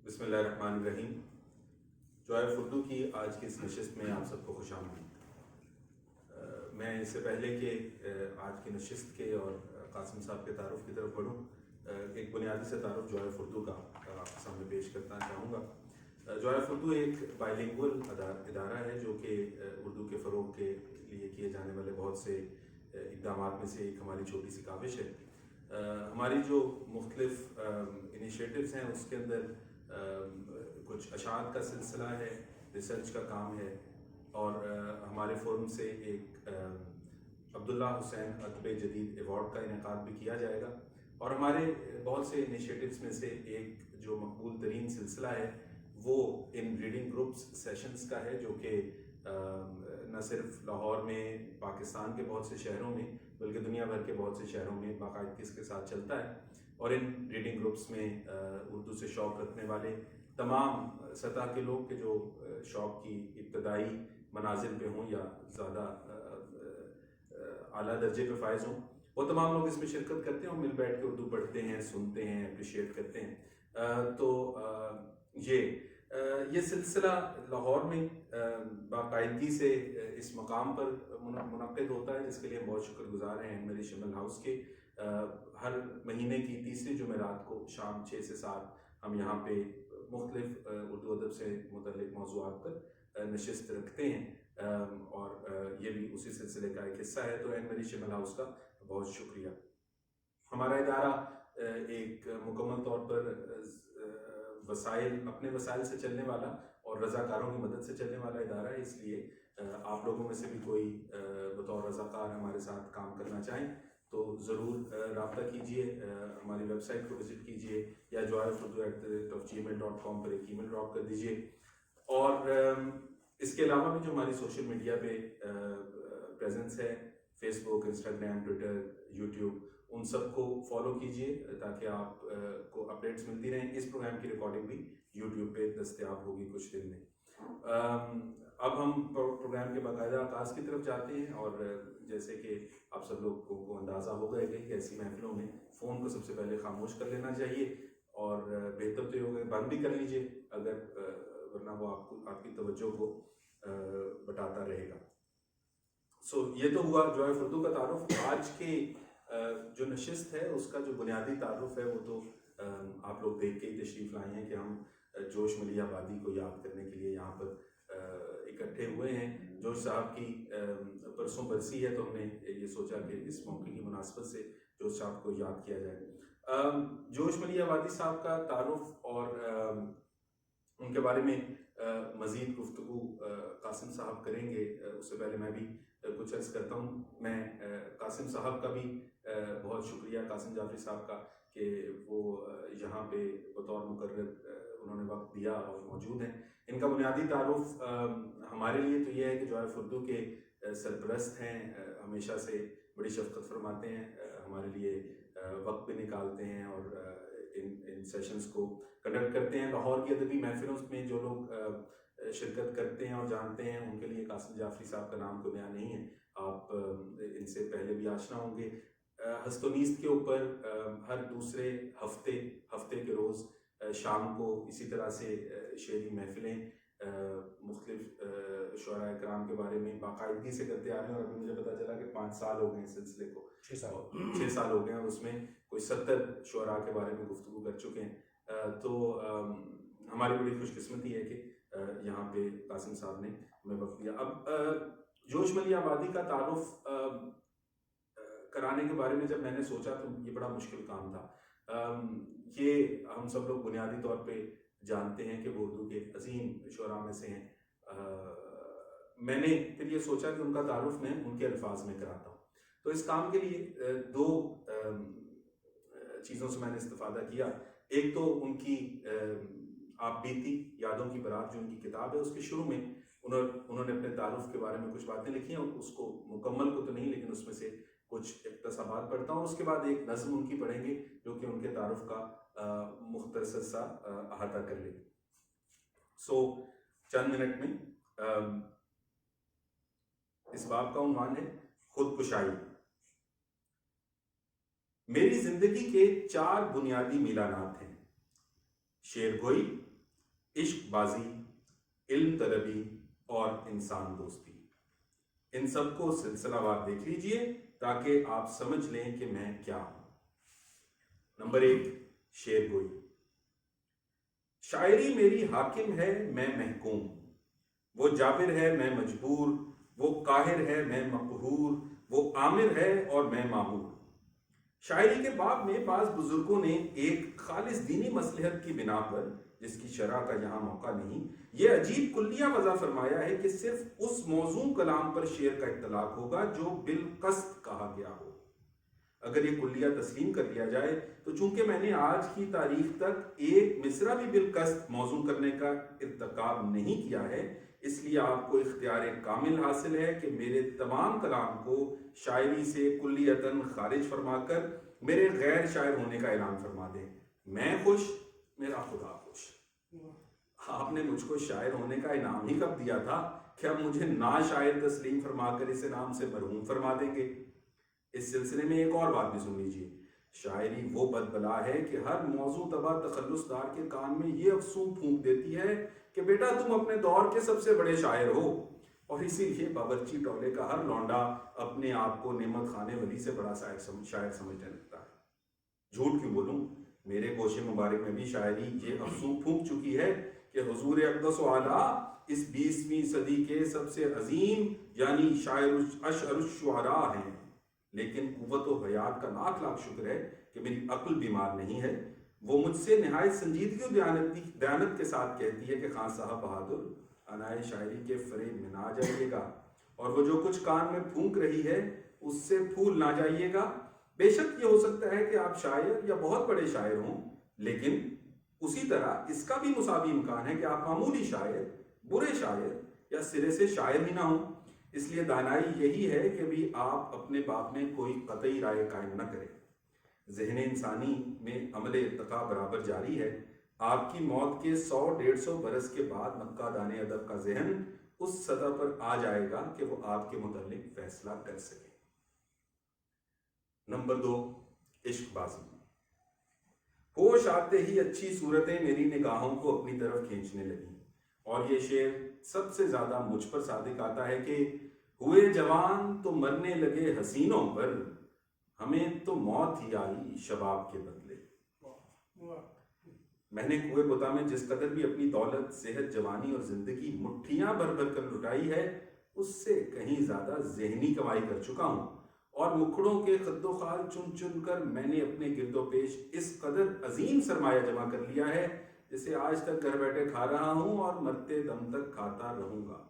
بسم اللہ الرحمن الرحیم. جوائے اردو کی آج کی اس نشست میں آپ سب کو خوش آمدید. میں اس سے پہلے کہ آج کی نشست کے اور قاسم صاحب کے تعارف کی طرف بڑھوں، ایک بنیادی سے تعارف جوائے اردو کا آپ کے سامنے پیش کرنا چاہوں گا. جوائے اردو ایک بائلنگول ادارہ ہے جو کہ اردو کے فروغ کے لیے کیے جانے والے بہت سے اقدامات میں سے ایک ہماری چھوٹی سی کاوش ہے. ہماری جو مختلف انیشیٹوز ہیں اس کے اندر کچھ اشاعت کا سلسلہ ہے، ریسرچ کا کام ہے، اور ہمارے فورم سے ایک عبداللہ حسین ادب جدید ایوارڈ کا انعقاد بھی کیا جائے گا. اور ہمارے بہت سے انیشیٹوز میں سے ایک جو مقبول ترین سلسلہ ہے وہ ان ریڈنگ گروپس سیشنز کا ہے، جو کہ نہ صرف لاہور میں، پاکستان کے بہت سے شہروں میں، بلکہ دنیا بھر کے بہت سے شہروں میں باقاعدگی کے ساتھ چلتا ہے. اور ان ریڈنگ گروپس میں اردو سے شوق رکھنے والے تمام سطح کے لوگ کہ جو شوق کی ابتدائی منازل پہ ہوں یا زیادہ اعلیٰ درجے پہ فائز ہوں، وہ تمام لوگ اس میں شرکت کرتے ہیں اور مل بیٹھ کے اردو پڑھتے ہیں، سنتے ہیں، اپریشیٹ کرتے ہیں. تو یہ سلسلہ لاہور میں باقاعدگی سے اس مقام پر منعقد ہوتا ہے، جس کے لیے ہم بہت شکر گزار ہیں میری شمل ہاؤس کے. ہر مہینے کی تیسری جمعرات کو شام 6 سے 7 ہم یہاں پہ مختلف اردو ادب سے متعلق موضوعات پر نشست رکھتے ہیں، اور یہ بھی اسی سلسلے کا ایک حصہ ہے. تو میری شمل ہاؤس کا بہت شکریہ. ہمارا ادارہ ایک مکمل طور پر اپنے وسائل سے چلنے والا اور رضاکاروں کی مدد سے چلنے والا ادارہ ہے. اس لیے آپ لوگوں میں سے بھی کوئی بطور رضاکار ہمارے ساتھ کام کرنا چاہیں تو ضرور رابطہ کیجئے. ہماری ویب سائٹ کو وزٹ کیجئے یا joyofurdu@gmail.com پر ایک ای میل ڈراپ کر دیجئے. اور اس کے علاوہ بھی جو ہماری سوشل میڈیا پہ پریزنس ہے، فیس بک، انسٹاگرام، ٹویٹر، یوٹیوب، ان سب کو فالو کیجئے تاکہ آپ کو اپڈیٹس ملتی رہیں. اس پروگرام کی ریکارڈنگ بھی یوٹیوب پہ دستیاب ہوگی کچھ دن میں. اب ہم پروگرام کے باقاعدہ آغاز کی طرف جاتے ہیں، اور جیسے کہ آپ سب لوگوں کو اندازہ ہوگا کہ ایسی محفلوں میں فون کو سب سے پہلے خاموش کر لینا چاہیے، اور بہتر تو یہ ہوگا بند بھی کر لیجئے اگر ورنہ وہ آپ کی توجہ کو بٹاتا رہے گا. یہ تو ہوا جوائے اردو کا تعارف. آج کے جو نشست ہے اس کا جو بنیادی تعارف ہے وہ تو آپ لوگ دیکھ کے ہی تشریف لائے ہیں کہ ہم جوش ملیح آبادی کو یاد کرنے کے لیے یہاں پر اکٹھے ہوئے ہیں. جوش صاحب کی پرسوں برسی ہے تو ہم نے یہ سوچا کہ اس موقع کی مناسبت سے جوش صاحب کو یاد کیا جائے. جوش ملیح آبادی صاحب کا تعارف اور ان کے بارے میں مزید گفتگو قاسم صاحب کریں گے. اس سے پہلے میں بھی کچھ عرض کرتا ہوں. میں قاسم صاحب کا بھی بہت شکریہ، قاسم جعفری صاحب کا، کہ وہ یہاں پہ بطور مقرر انہوں نے وقت دیا اور موجود ہیں. ان کا بنیادی تعارف ہمارے لیے تو یہ ہے کہ جوائے اردو کے سرپرست ہیں، ہمیشہ سے بڑی شفقت فرماتے ہیں، ہمارے لیے وقت بھی نکالتے ہیں اور ان سیشنز کو کنڈکٹ کرتے ہیں. لاہور کی ادبی محفلوں میں جو لوگ شرکت کرتے ہیں اور جانتے ہیں ان کے لیے قاسم جعفری صاحب کا نام کوئی نیا نہیں ہے. آپ ان سے پہلے بھی آشنا ہوں گے. ہست و نیست کے اوپر ہر دوسرے ہفتے کے روز شام کو اسی طرح سے شعری محفلیں مختلف شعراء کرام کے بارے میں باقاعدگی سے کرتے آ رہے ہیں. اور ابھی مجھے پتا چلا کہ 5 سال ہو گئے اس سلسلے کو، 6 سال ہو گئے ہیں، اور اس میں کوئی 70 شعراء کے بارے میں گفتگو کر چکے ہیں. تو ہماری بڑی خوش قسمتی ہے کہ یہاں پہ قاسم صاحب نے ہمیں وقت دیا. اب جوش ملیح آبادی کا تعارف کرانے کے بارے میں جب میں نے سوچا تو یہ بڑا مشکل کام تھا. یہ ہم سب لوگ بنیادی طور پہ جانتے ہیں کہ وہ اردو کے عظیم شعراء میں سے ہیں. میں نے پھر یہ سوچا کہ ان کا تعارف میں ان کے الفاظ میں کراتا ہوں. تو اس کام کے لیے 2 چیزوں سے میں نے استفادہ کیا. ایک تو ان کی آپ بیتی یادوں کی برات جو ان کی کتاب ہے اس کے شروع میں انہوں نے اپنے تعارف کے بارے میں کچھ باتیں لکھی ہیں. اس کو مکمل کو تو نہیں لیکن اس میں سے کچھ اقتصابات پڑھتا ہوں. اس کے بعد ایک نظم ان کی پڑھیں گے جو کہ ان کے تعارف کا مختصر سا احاطہ کر لے. چند منٹ میں اس باب کا عنوان ہے خود کشائی. میری زندگی کے 4 بنیادی میلانات ہیں: شعر گوئی، عشق بازی، علم طلبی اور انسان دوستی، ان سب کو سلسلہ وار دیکھ لیجئے تاکہ آپ سمجھ لیں کہ میں کیا ہوں۔ نمبر 1، شعر گوئی۔ شاعری میری حاکم ہے، میں محکوم، وہ جابر ہے میں مجبور، وہ قاہر ہے میں مقہور، وہ آمر ہے اور میں مامور۔ شاعری کے باب میں بعض بزرگوں نے ایک خالص دینی مصلحت کی بنا پر، جس کی شرح کا یہاں موقع نہیں، یہ عجیب کلیہ وضع فرمایا ہے کہ صرف اس موضوع کلام پر شعر کا اطلاق ہوگا جو بالقصد کہا گیا ہو۔ اگر یہ کلیہ تسلیم کر لیا جائے تو چونکہ میں نے آج کی تاریخ تک ایک مصرع بھی بالقصد موزوں کرنے کا ارتکاب نہیں کیا ہے، اس لیے آپ کو اختیار کامل حاصل ہے کہ میرے تمام کلام کو شاعری سے کلیتاً خارج فرما کر میرے غیر شاعر ہونے کا اعلان فرما دیں۔ میں خوش، میرا خدا خوش۔ آپ نے مجھ کو شاعر ہونے کا انعام ہی کب دیا تھا کہ اب مجھے نا شاعر تسلیم فرما کر اس انعام سے محروم فرما دیں گے؟ اس سلسلے میں ایک اور بات بھی سن لیجیے۔ شاعری وہ بد بلا ہے کہ ہر موضوع تباہ تخلص دار کے کان میں یہ افسون پھونک دیتی ہے کہ بیٹا تم اپنے دور کے سب سے بڑے شاعر ہو، اور اسی لیے باورچی ٹولے کا ہر لونڈا اپنے آپ کو نعمت خانے ولی سے بڑا شاعر سمجھنے لگتا ہے۔ جھوٹ کیوں بولوں، میرے گوشے مبارک میں بھی شاعری یہ افسون پھونک چکی ہے کہ حضور اقدس و اعلیٰ اس 20ویں صدی کے سب سے عظیم یعنی شاعر اشعر الشعراء ہیں، لیکن قوت و حیات کا لاکھ لاکھ شکر ہے کہ میری عقل بیمار نہیں ہے۔ وہ مجھ سے نہایت سنجیدگی و دیانت کے ساتھ کہتی ہے کہ خان صاحب بہادر، انائے شاعری کے فریب میں نہ آ جائیے گا، اور وہ جو کچھ کان میں پھونک رہی ہے اس سے پھول نہ جائیے گا۔ بے شک یہ ہو سکتا ہے کہ آپ شاعر یا بہت بڑے شاعر ہوں، لیکن اسی طرح اس کا بھی مساوی امکان ہے کہ آپ معمولی شاعر، برے شاعر یا سرے سے شاعر ہی نہ ہوں۔ اس لیے دانائی یہی ہے کہ بھی آپ اپنے باب میں کوئی قطعی رائے قائم نہ کریں۔ ذہن انسانی میں عمل ارتقاء برابر جاری ہے۔ آپ کی موت کے 100-150 برس کے بعد نقادان ادب کا ذہن اس سطح پر آ جائے گا کہ وہ آپ کے متعلق فیصلہ کر سکے۔ نمبر 2، عشق بازی۔ ہوش آتے ہی اچھی صورتیں میری نگاہوں کو اپنی طرف کھینچنے لگیں، اور یہ شعر سب سے زیادہ مجھ پر صادق آتا ہے کہ ہوئے جوان تو مرنے لگے حسینوں پر، ہمیں تو موت ہی آئی شباب کے بدلے۔ میں نے کوئے بتا میں جس قدر بھی اپنی دولت، صحت، جوانی اور زندگی مٹھیاں بھر بھر کر لٹائی ہے، اس سے کہیں زیادہ ذہنی کمائی کر چکا ہوں، اور مکھڑوں کے خد و خال چن چن کر میں نے اپنے گرد و پیش اس قدر عظیم سرمایہ جمع کر لیا ہے جسے آج تک گھر بیٹھے کھا رہا ہوں اور مرتے دم تک کھاتا رہوں گا۔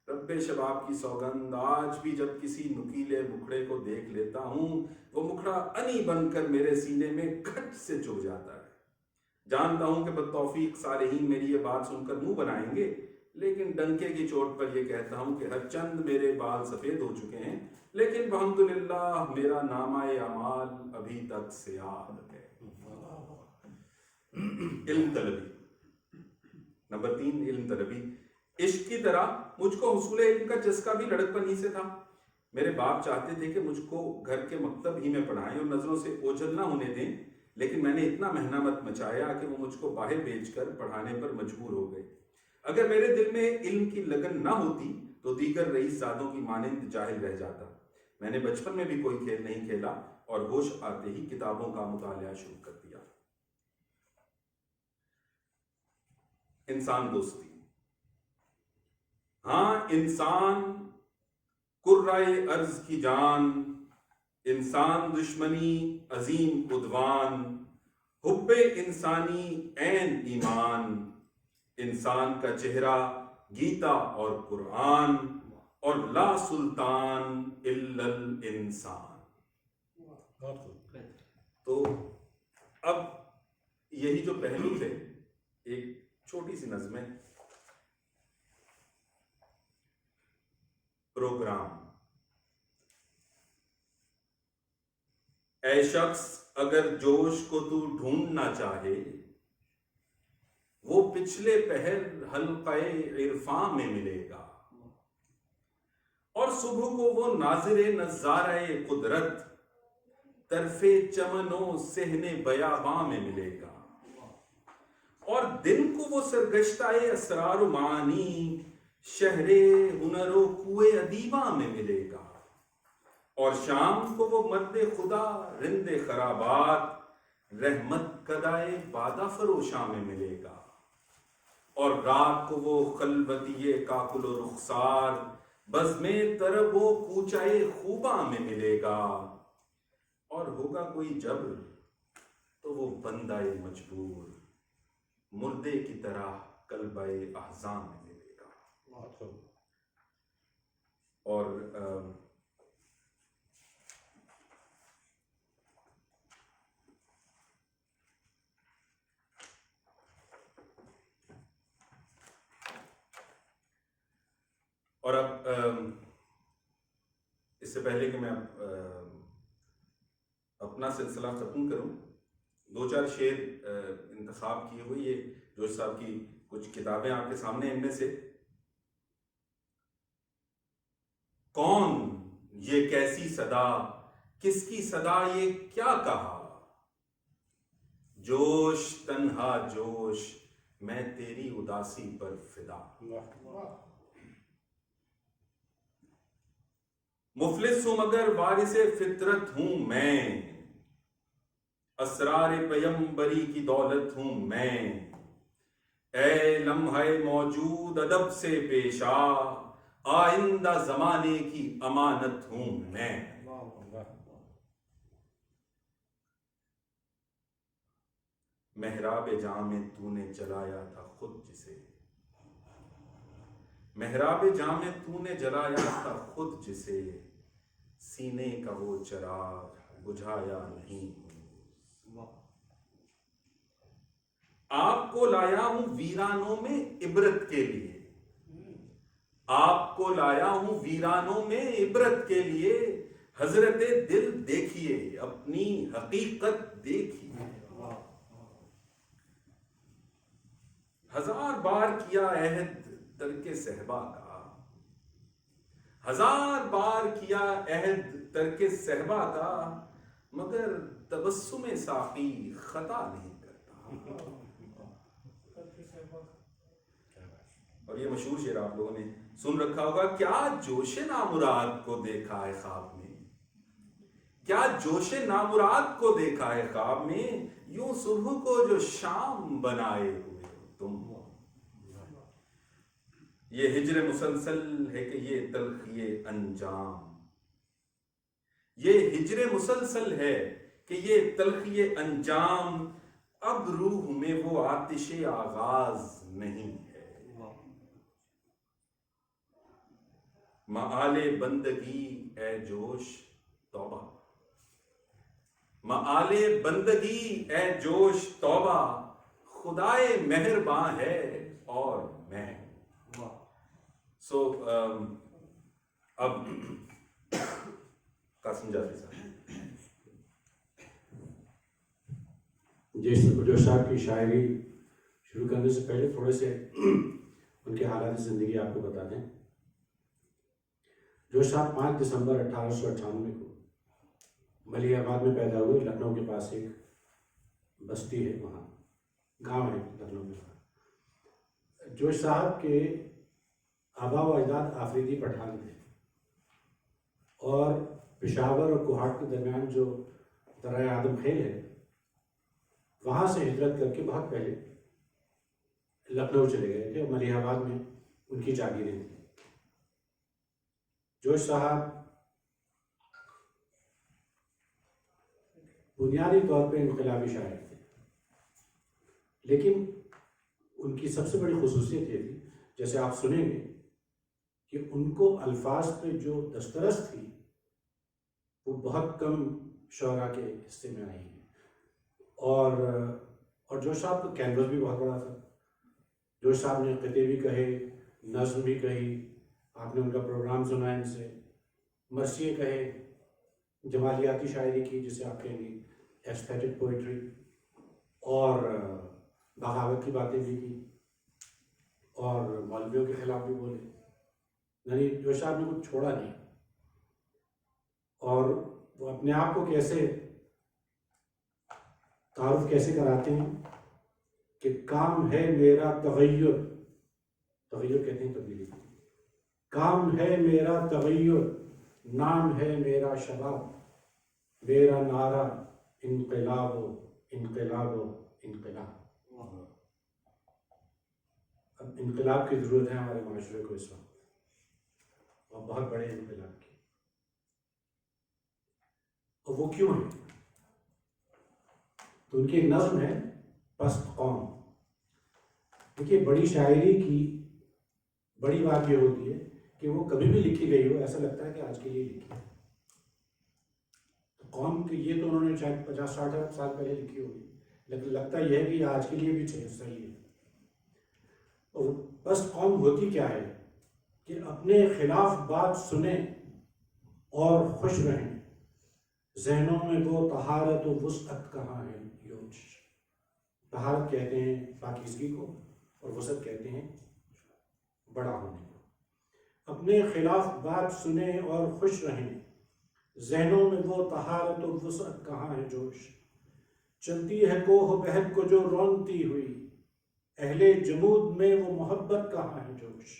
رب شباب کی سوگند، آج بھی جب کسی نکیلے مکھڑے کو دیکھ لیتا ہوں وہ مکھڑا انی بن کر میرے سینے میں گھٹ سے چبھ جاتا ہے۔ جانتا ہوں کہ بالتوفیق صالحین میری یہ بات سن کر منہ بنائیں گے، لیکن ڈنکے کی چوٹ پر یہ کہتا ہوں کہ ہر چند میرے بال سفید ہو چکے ہیں، لیکن الحمدللہ میرا نامہ اعمال ابھی تک سیاہ ہے۔ علم طلبی۔ نمبر 3، علم طلبی۔ عشق کی طرح مجھ کو حصول علم کا چسکا بھی لڑکپن ہی سے تھا۔ میرے باپ چاہتے تھے کہ مجھ کو گھر کے مکتب ہی میں پڑھائیں اور نظروں سے اوجھل نہ ہونے دیں، لیکن میں نے اتنا محنت مچایا کہ وہ مجھ کو باہر بھیج کر پڑھانے پر مجبور ہو گئے۔ اگر میرے دل میں علم کی لگن نہ ہوتی تو دیگر رئیس زادوں کی مانند جاہل رہ جاتا۔ میں نے بچپن میں بھی کوئی کھیل نہیں کھیلا اور ہوش آتے ہی کتابوں کا مطالعہ شروع کر دیا۔ انسان دوستی۔ ہاں انسان قرائے ارض کی جان، انسان دشمنی عظیم عدوان، حب انسانی عین ایمان، انسان کا چہرہ گیتا اور قرآن، اور لا سلطان الا الانسان۔ تو اب یہی جو پہلو تھے، ایک چھوٹی سی نظم ہے۔ پروگرام۔ اے شخص اگر جوش کو تو ڈھونڈنا چاہے، وہ پچھلے پہر حلقہ عرفان میں ملے گا، اور صبح کو وہ ناظر نظارہ قدرت طرف چمن و صحن بیاباں میں ملے گا، اور دن کو وہ سرگشتہ اسرار و معانی شہر ہنر و کوئے ادیبہ میں ملے گا، اور شام کو وہ مد خدا رند خرابات رحمت کدائے بادہ فروشاں میں ملے گا، اور رات کو وہ خلوتی کاکل و رخسار بزم طرب و کوچائے خوباں میں ملے گا، اور ہوگا کوئی جبر تو وہ بندہ مجبور مردے کی طرح قلبہ احزان میں ملے گا۔ اور اب اس سے پہلے کہ میں اپنا سلسلہ ختم کروں، دو چار شعر انتخاب کیے ہوئے، یہ جوش صاحب کی کچھ کتابیں آپ کے سامنے، ان میں سے کون یہ کیسی صدا، کس کی صدا یہ کیا کہا، جوش تنہا جوش میں تیری اداسی پر فدا، مفلس ہوں مگر وارث فطرت ہوں میں، اسرار پیمبری کی دولت ہوں میں، اے لمحہ موجود ادب سے پیش آ، آئندہ زمانے کی امانت ہوں میں۔ محراب جاں میں تو نے جلایا تھا خود جسے، محراب جاں میں تو نے جلایا تھا خود جسے، سینے کا وہ چراغ بجھایا نہیں ہوں۔ آپ کو لایا ہوں ویرانوں میں عبرت کے لیے، آپ کو لایا ہوں ویرانوں میں عبرت کے لیے، حضرت دل دیکھیے اپنی حقیقت دیکھیے، ہزار بار کیا عہد ترک صحبا کا، ہزار بار کیا عہد ترک صحبا کا، مگر تبسم ساقی خطا نہیں کرتا۔ اور یہ مشہور شعر آپ لوگوں نے سن رکھا ہوگا، کیا جوش نامراد کو دیکھا ہے خواب میں، کیا جوش نامراد کو دیکھا ہے خواب میں، یوں صبح کو جو شام بنائے ہوئے ہو تم۔ یہ ہجر مسلسل ہے کہ یہ تلخی انجام، یہ ہجر مسلسل ہے کہ یہ تلخی انجام، اب روح میں وہ آتش آغاز نہیں ہے۔ مآل بندگی اے جوش توبہ، مآل بندگی اے جوش توبہ، خدائے مہرباں ہے اور میں۔ سو اب قاسم جعفری صاحب۔ جوش صاحب کی شاعری شروع کرنے سے پہلے تھوڑے سے ان کے حالات زندگی آپ کو بتا دیں۔ جوش صاحب 5 دسمبر 1898 کو ملیح آباد میں پیدا ہوئے، لکھنؤ کے پاس ایک بستی ہے، وہاں گاؤں ہے لکھنؤ کے پاس۔ جوش صاحب کے آبا و اجداد آفریدی پٹھان تھے، اور پشاور اور کوہاٹ کے درمیان جو درۂ آدم خیل ہے، وہاں سے ہجرت کر کے بہت پہلے لکھنؤ چلے گئے تھے، اور ملیح آباد میں ان کی جاگیریں تھیں۔ جوش صاحب بنیادی طور پہ انقلابی شاعر تھے، لیکن ان کی سب سے بڑی خصوصیت یہ تھی، جیسے آپ سنیں گے، کہ ان کو الفاظ پہ جو دسترس تھی وہ بہت کم شعراء کے حصے میں آئی ہیں، اور جوش صاحب کا کینوس بھی بہت بڑا تھا۔ جوش صاحب نے قطعے بھی کہے، نظم بھی کہی، آپ نے ان کا پروگرام سنا ان سے، مرثیے کہے، جمالیاتی شاعری کی جسے آپ کہیں گے ایستھیٹک پوئٹری، اور بغاوت کی باتیں بھی کی، اور مولویوں کے خلاف بھی بولے، یعنی جوش صاحب نے کچھ چھوڑا نہیں۔ اور وہ اپنے آپ کو کیسے تعارف کیسے کراتے ہیں کہ کام ہے میرا تغیر، تغیر کہتے ہیں تبدیلی، کام ہے میرا تغیر، نام ہے میرا شباب، میرا نعرہ انقلاب و انقلاب و انقلاب۔ اب انقلاب کی ضرورت ہے ہمارے معاشرے کو اس وقت، اور بہت بڑے انقلاب کی۔ اور وہ کیوں ہے؟ تو ان کی ایک نظم ہے پست قوم۔ دیکھیے بڑی شاعری کی بڑی بات یہ ہوتی ہے کہ وہ کبھی بھی لکھی گئی ہو ایسا لگتا ہے کہ آج کے لیے لکھی ہے۔ قوم کی یہ تو انہوں نے شاید 50-60 سال پہلے لکھی ہوگی، لیکن لگتا یہ ہے کہ یہ آج کے لیے بھی صحیح ہے۔ اور بس قوم ہوتی کیا ہے کہ اپنے خلاف بات سنیں اور خوش رہیں، ذہنوں میں وہ طہارت و وسعت کہاں ہے یوش۔ طہارت کہتے ہیں پاکیزگی کو، اور وسعت کہتے ہیں بڑا ہونے کو۔ اپنے خلاف بات سنیں اور خوش رہیں، ذہنوں میں وہ طہارت و وسعت کہاں ہے جوش۔ چلتی ہے کوہ بہت کو جو رونتی ہوئی، اہل جمود میں وہ محبت کہاں ہے جوش۔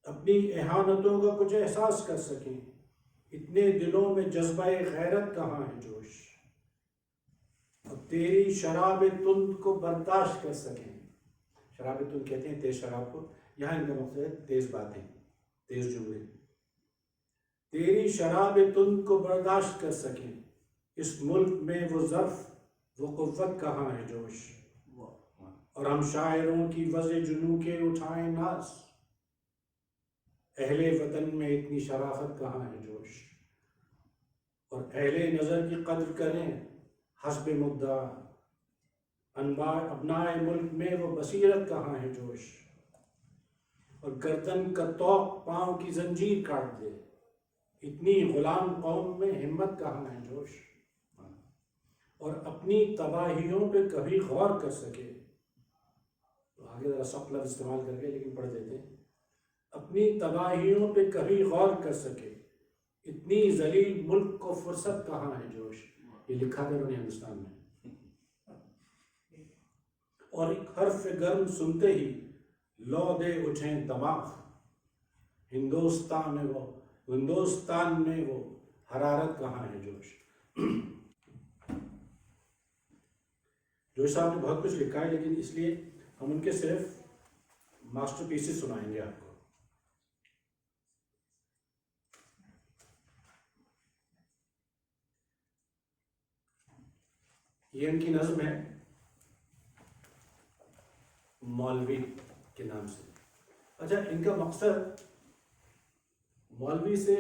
اپنی احانتوں کا کچھ احساس کر سکیں، اتنے دلوں میں جذبہ غیرت کہاں ہے جوش۔ اب تیری شراب تند کو برداشت کر سکیں، شراب تند کہتے ہیں تیز شراب کو، یہاں ان کا مقصد ہے تیز باتیں، تیز جملے۔ تیری شراب تند کو برداشت کر سکیں، اس ملک میں وہ ظرف وہ قوت کہاں ہے جوش۔ اور ہم شاعروں کی وضع جنوں کے اٹھائیں ناز، اہل وطن میں اتنی شرافت کہاں ہے جوش۔ اور اہل نظر کی قدر کریں حسب مدعا، ابنائے ملک میں وہ بصیرت کہاں ہے جوش۔ اور گردن کا طوق پاؤں کی زنجیر کاٹ دے، اتنی غلام قوم میں ہمت کہاں ہے جوش۔ اور اپنی تباہیوں پہ کبھی غور کر سکے، تو آگے ذرا سخت لفظ استعمال کر کے لیکن پڑھ دیتے ہیں، اپنی تباہیوں پہ کبھی غور کر سکے، اتنی ذلیل ملک کو فرصت کہاں ہے جوش۔ یہ لکھا تھا انہوں نے ہندوستان میں۔ اور ایک حرف گرم سنتے ہی لو دے اٹھیں دماغ، ہندوستان میں وہ حرارت کہاں ہے جوش۔ جوش صاحب نے بہت کچھ لکھا ہے، لیکن اس لیے ہم ان کے صرف ماسٹر پیسز سنائیں گے آپ کو۔ یہ ان کی نظم ہے مولوی کے نام سے۔ اچھا، ان کا مقصد مولوی سے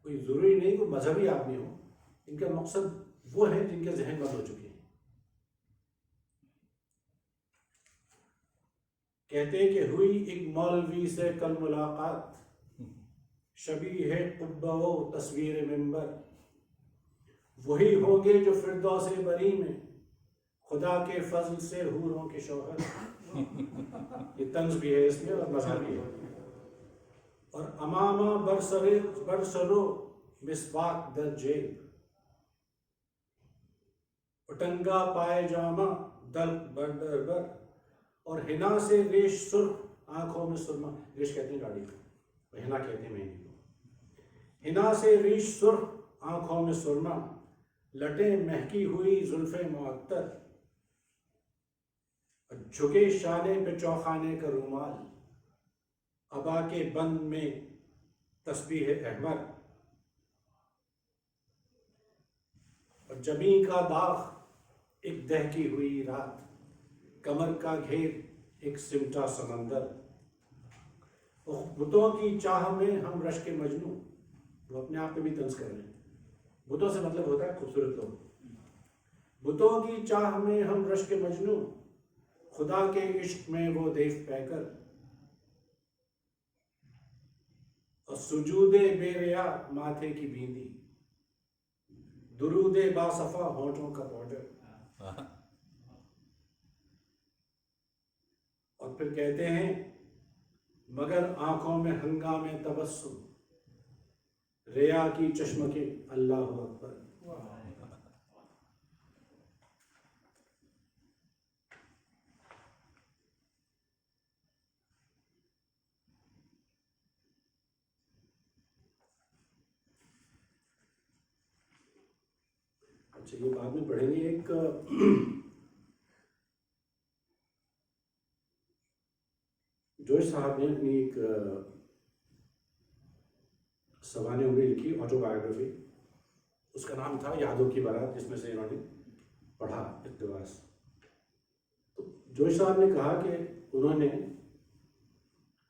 کوئی ضروری نہیں کوئی مذہبی آدمی ہو، ان کا مقصد وہ ہے جن کے ذہن بند ہو چکے ہیں۔ کہتے ہیں کہ ہوئی ایک مولوی سے کل ملاقات، شبیہ ہے قبہ و تصویر منبر، وہی ہوں گے جو فردوس بری میں خدا کے فضل سے حوروں کے شوہر۔ یہ طنز بھی ہے اس میں اور مزہ بھی ہے۔ اور امامہ برسرو مسواک در جیب، اٹنگا پائے جامہ دلق بر، اور ہنا سے ریش سرخ آنکھوں میں سرما، ریش کہتے ہیں گاڑی کو، ہنا کہتے ہیں مہندی کو۔ ہنا سے ریش سرخ آنکھوں میں سرما، لٹیں مہکی ہوئی زلفیں معطر، جھکے شانے پہ چوخانے کا رومال، ابا کے بند میں تسبیح احمر، اور جبیں کا داغ ایک دہکی ہوئی رات، کمر کا گھیر ایک سمٹا سمندر، بتوں کی چاہ میں ہم رشک مجنوں، وہ اپنے آپ پہ بھی طنز کر رہے ہیں، بتوں سے مطلب ہوتا ہے خوبصورت لوگ، بتوں کی چاہ میں ہم رشک مجنوں، خدا کے عشق میں وہ دیف پہ کر، اور سجود بے ریا ماتھے کی بیندی، درود باصفا ہونٹوں کا پاؤڈر۔ اور پھر کہتے ہیں مگر آنکھوں میں ہنگامے تبسم، ریا کی چشمکے اللہ اکبر۔ اچھا یہ بعد میں پڑھیں گے. ایک جوش صاحب نے اپنی ایک سوانح عمری لکھی آٹو بایوگرافی. اس کا نام تھا یادوں کی بارات، جس میں سے انہوں نے پڑھا اقتباس. تو جوش صاحب نے کہا کہ انہوں نے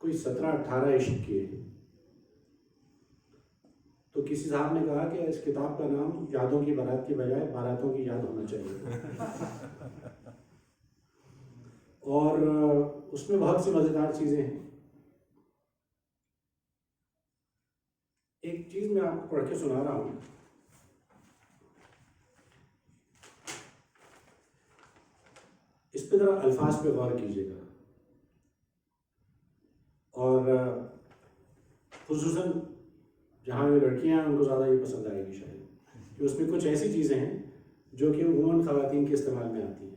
کوئی 17-18 عشق کیے. تو کسی صاحب نے کہا کہ اس کتاب کا نام یادوں کی بارات کی بجائے باراتوں کی یاد ہونا چاہیے. اور اس میں بہت سی مزیدار چیزیں ہیں. ایک چیز میں آپ کو پڑھ کے سنا رہا ہوں. اس پہ ذرا الفاظ پہ غور کیجیے گا، اور خصوصاً جہاں یہ لڑکیاں ہیں ان کو زیادہ یہ پسند آئے گی شاید، کہ اس میں کچھ ایسی چیزیں ہیں جو کہ عموماً خواتین کے استعمال میں آتی ہیں.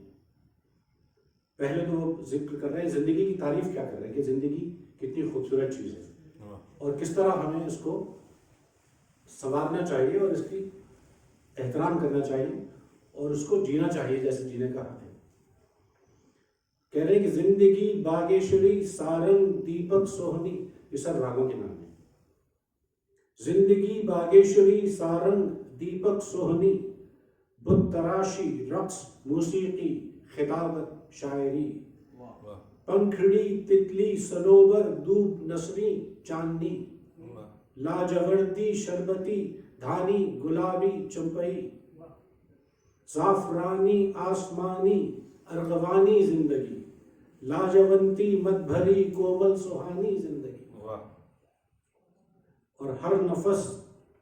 پہلے تو وہ ذکر کر رہے ہیں زندگی کی تعریف کیا کر رہے ہیں کہ زندگی کتنی خوبصورت چیز ہے اور کس طرح ہمیں اس کو سنوارنا چاہیے اور اس کی احترام کرنا چاہیے اور اس کو جینا چاہیے جیسے جینے کا حق ہے. کہہ رہے ہیں کہ زندگی باگیشوری سارنگ دیپک سوہنی، یہ سب راگوں کے نام ہیں. زندگی باگیشوری سارنگ دیپک سوہنی، بت تراشی رقص موسیقی خطابت شاعری، پنکھڑی تتلی سنوبر دوب نسری چاندنی، لاجوردی شربتی دھانی گلابی چمپئی، زعفرانی آسمانی ارغوانی زندگی، لاجونتی مد بھری کومل سہانی زندگی. اور ہر نفس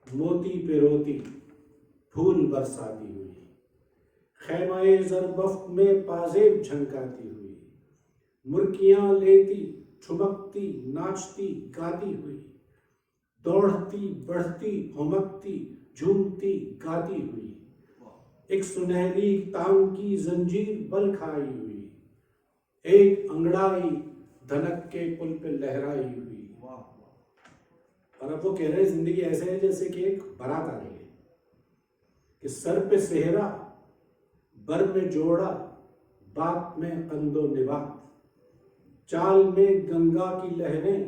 موتی پہ روتی پھول برساتی ہوئی، خیمہ زربفت میں پازیب جھنکاتی ہوئی، مرکیاں لیتی ٹھمکتی ناچتی گاتی ہوئی، دوڑتی بڑھتی ہمکتی جھومتی گاتی ہوئی، ایک سنہری تانگ کی زنجیر بل کھائی ہوئی، ایک انگڑائی دھنک کے پل پہ لہرائی ہوئی. اور اب وہ کہہ رہے ہیں زندگی ایسے ہے جیسے کہ ایک بارات آ رہی ہے کہ سر پہ صحرا، بر میں جوڑا، بات میں قند و نبات، چال میں گنگا کی لہریں،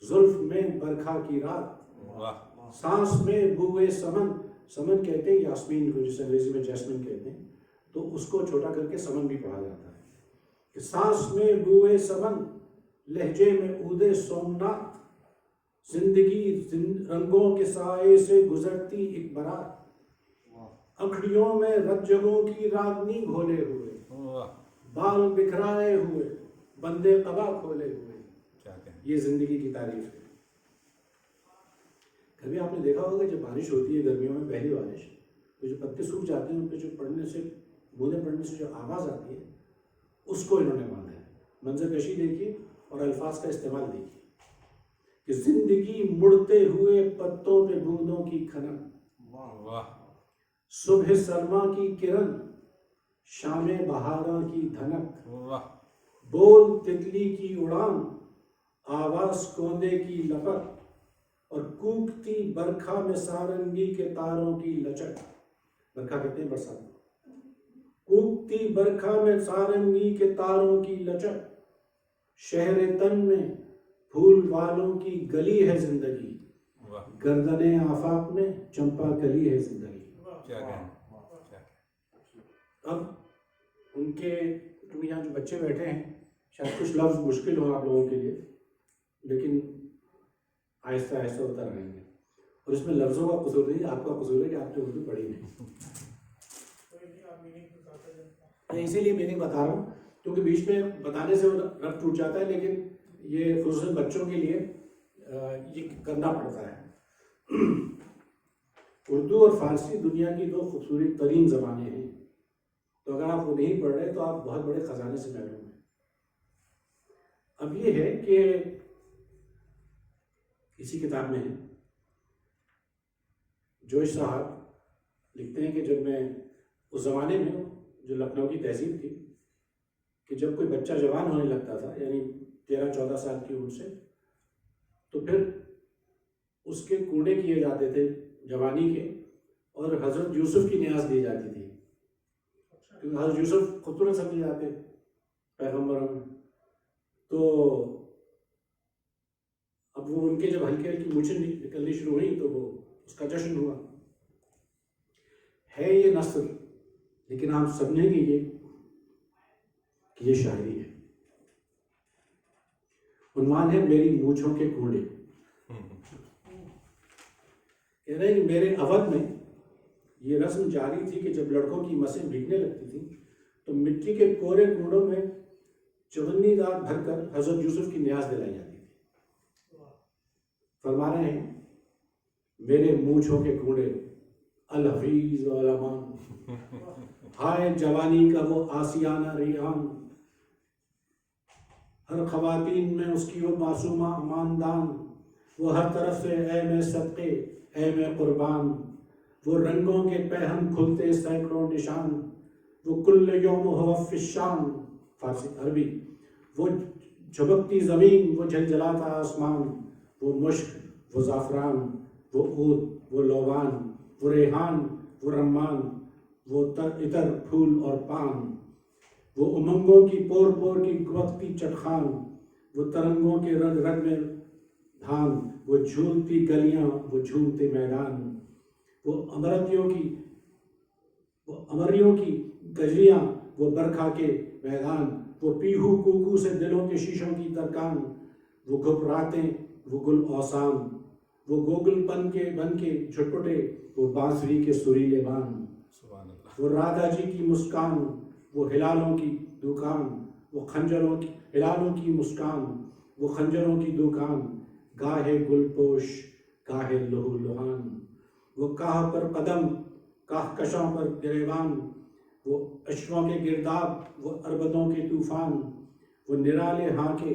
زلف میں برکھا کی رات، سانس میں بوئے سمن. سمن کہتے ہیں یاسمین کو، جسے انگریزی میں جیسمین کہتے ہیں، تو اس کو چھوٹا کر کے سمن بھی پڑھا جاتا ہے. کہ سانس میں بوئے سمن، لہجے میں عود سومنات، زندگی رنگوں کے سائے سے گزرتی ایک برات، انکھڑیوں میں رجگوں کی راگنی گھولے ہوئے، بال بکھرائے ہوئے بندے قبا کھولے ہوئے. یہ زندگی کی تعریف ہے. کبھی آپ نے دیکھا ہوگا جب بارش ہوتی ہے گرمیوں میں، پہلی بارش، تو جو پتے سوکھ جاتے ہیں ان پہ جو پڑنے سے بوندیں پڑنے سے جو آواز آتی ہے اس کو انہوں نے باندھا ہے. منظر کشی دیکھیے اور الفاظ کا استعمال دیکھیے کہ زندگی مڑتے ہوئے پتوں پہ بوندوں کی کھنن، صبح سرما کی کرن، شام بہاراں کی دھنک، بول تتلی کی اڑان، آواز کوندے کی لپک، اور کوکتی برکھا میں سارنگی کے تاروں کی لچک. برکھا کہتے ہیں برسات. کوکتی برکھا میں سارنگی کے تاروں کی لچک، شہر تن میں پھول والوں کی گلی ہے زندگی، گردن آفاق میں چمپا کلی ہے زندگی. اب ان کے کیونکہ یہاں جو بچے بیٹھے ہیں شاید کچھ لفظ مشکل ہوں آپ لوگوں کے لیے، لیکن آہستہ آہستہ اتر آئیں گے. اور اس میں لفظوں کا قصور نہیں، آپ کا قصور ہے کہ آپ نے اردو پڑھی نہیں. اسی لیے میننگ بتا رہا ہوں کیونکہ بیچ میں بتانے سے رب ٹوٹ جاتا ہے، لیکن یہ خصوصاً بچوں کے لیے یہ کرنا پڑتا ہے. اردو اور فارسی دنیا کی دو خوبصورت ترین زبانیں ہیں، تو اگر آپ وہ نہیں پڑھ رہے تو آپ بہت بڑے خزانے سے محروم ہیں. اب یہ ہے کہ اسی کتاب میں جوش صاحب لکھتے ہیں کہ جب میں اس زمانے میں جو لکھنؤ کی تہذیب تھی کہ جب کوئی بچہ جوان ہونے لگتا تھا، یعنی 13-14 سال کی عمر سے، تو پھر اس کے کوڑے کیے جاتے تھے جوانی کے، اور حضرت یوسف کی نیاز دی جاتی تھی، کیونکہ حضرت یوسف خوبصورت سمجھے جاتے پیغمبروں میں. تو اب وہ ان کے جب ہلکی ہلکی مونچھیں نکلنی شروع ہوئی تو وہ اس کا جشن ہوا. ہے یہ نثر، لیکن آپ سمجھیں گے یہ کہ یہ شاعری ہے. عنوان ہے میری مونچھوں کے کوڑے. کہہ رہے ہیں کہ میرے اودھ میں یہ رسم جاری تھی کہ جب لڑکوں کی مسیں بھیگنے لگتی تھیں تو مٹی کے کوڑے کوڑوں میں چونی دار بھر کر حضرت یوسف کی نیاز دلائی جاتی تھی. فرما رہے ہیں میرے مونچھوں کے کوڑے الحفیظ علمان، ہائے جوانی کا وہ آسیانہ ریحان، ہر خواتین میں اس کی وہ معصومہ اماندان، وہ ہر طرف سے اے میں صدقے اے میں قربان، وہ رنگوں کے پہن کھلتے سینکڑوں نشان، وہ کل یوم ہو فی الشام فارسی عربی، وہ جھبکتی زمین وہ جھلجلاتا آسمان، وہ مشک وہ زعفران وہ عود وہ لوبان، وہ ریحان وہ رمان، وہ عطر پھول اور پان، وہ امنگوں کی پور پور کی گوکتی چٹخان، وہ ترنگوں کے رگ رگ میں دھان، وہ جھولتی گلیاں وہ جھولتے میدان، وہ امریوں کی گجریاں وہ برکھا کے میدان، وہ پیہو کوکو سے دلوں کے شیشوں کی ترکان، وہ گھبراتیں وہ گل اوسان، وہ گوگل بن کے جھٹپٹے وہ بانسری کے سریلے بان، سبحان اللہ. وہ رادھا جی کی مسکان، وہ ہلالوں کی دکان، وہ ہلالوں کی مسکان، وہ خنجروں کی دکان، گاہے گل پوش گاہے لہو لہان، وہ کاہ پر قدم کاہ کشوں پر گریبان، وہ اشروں کے گرداب وہ اربدوں کے طوفان، وہ نرالے ہانکے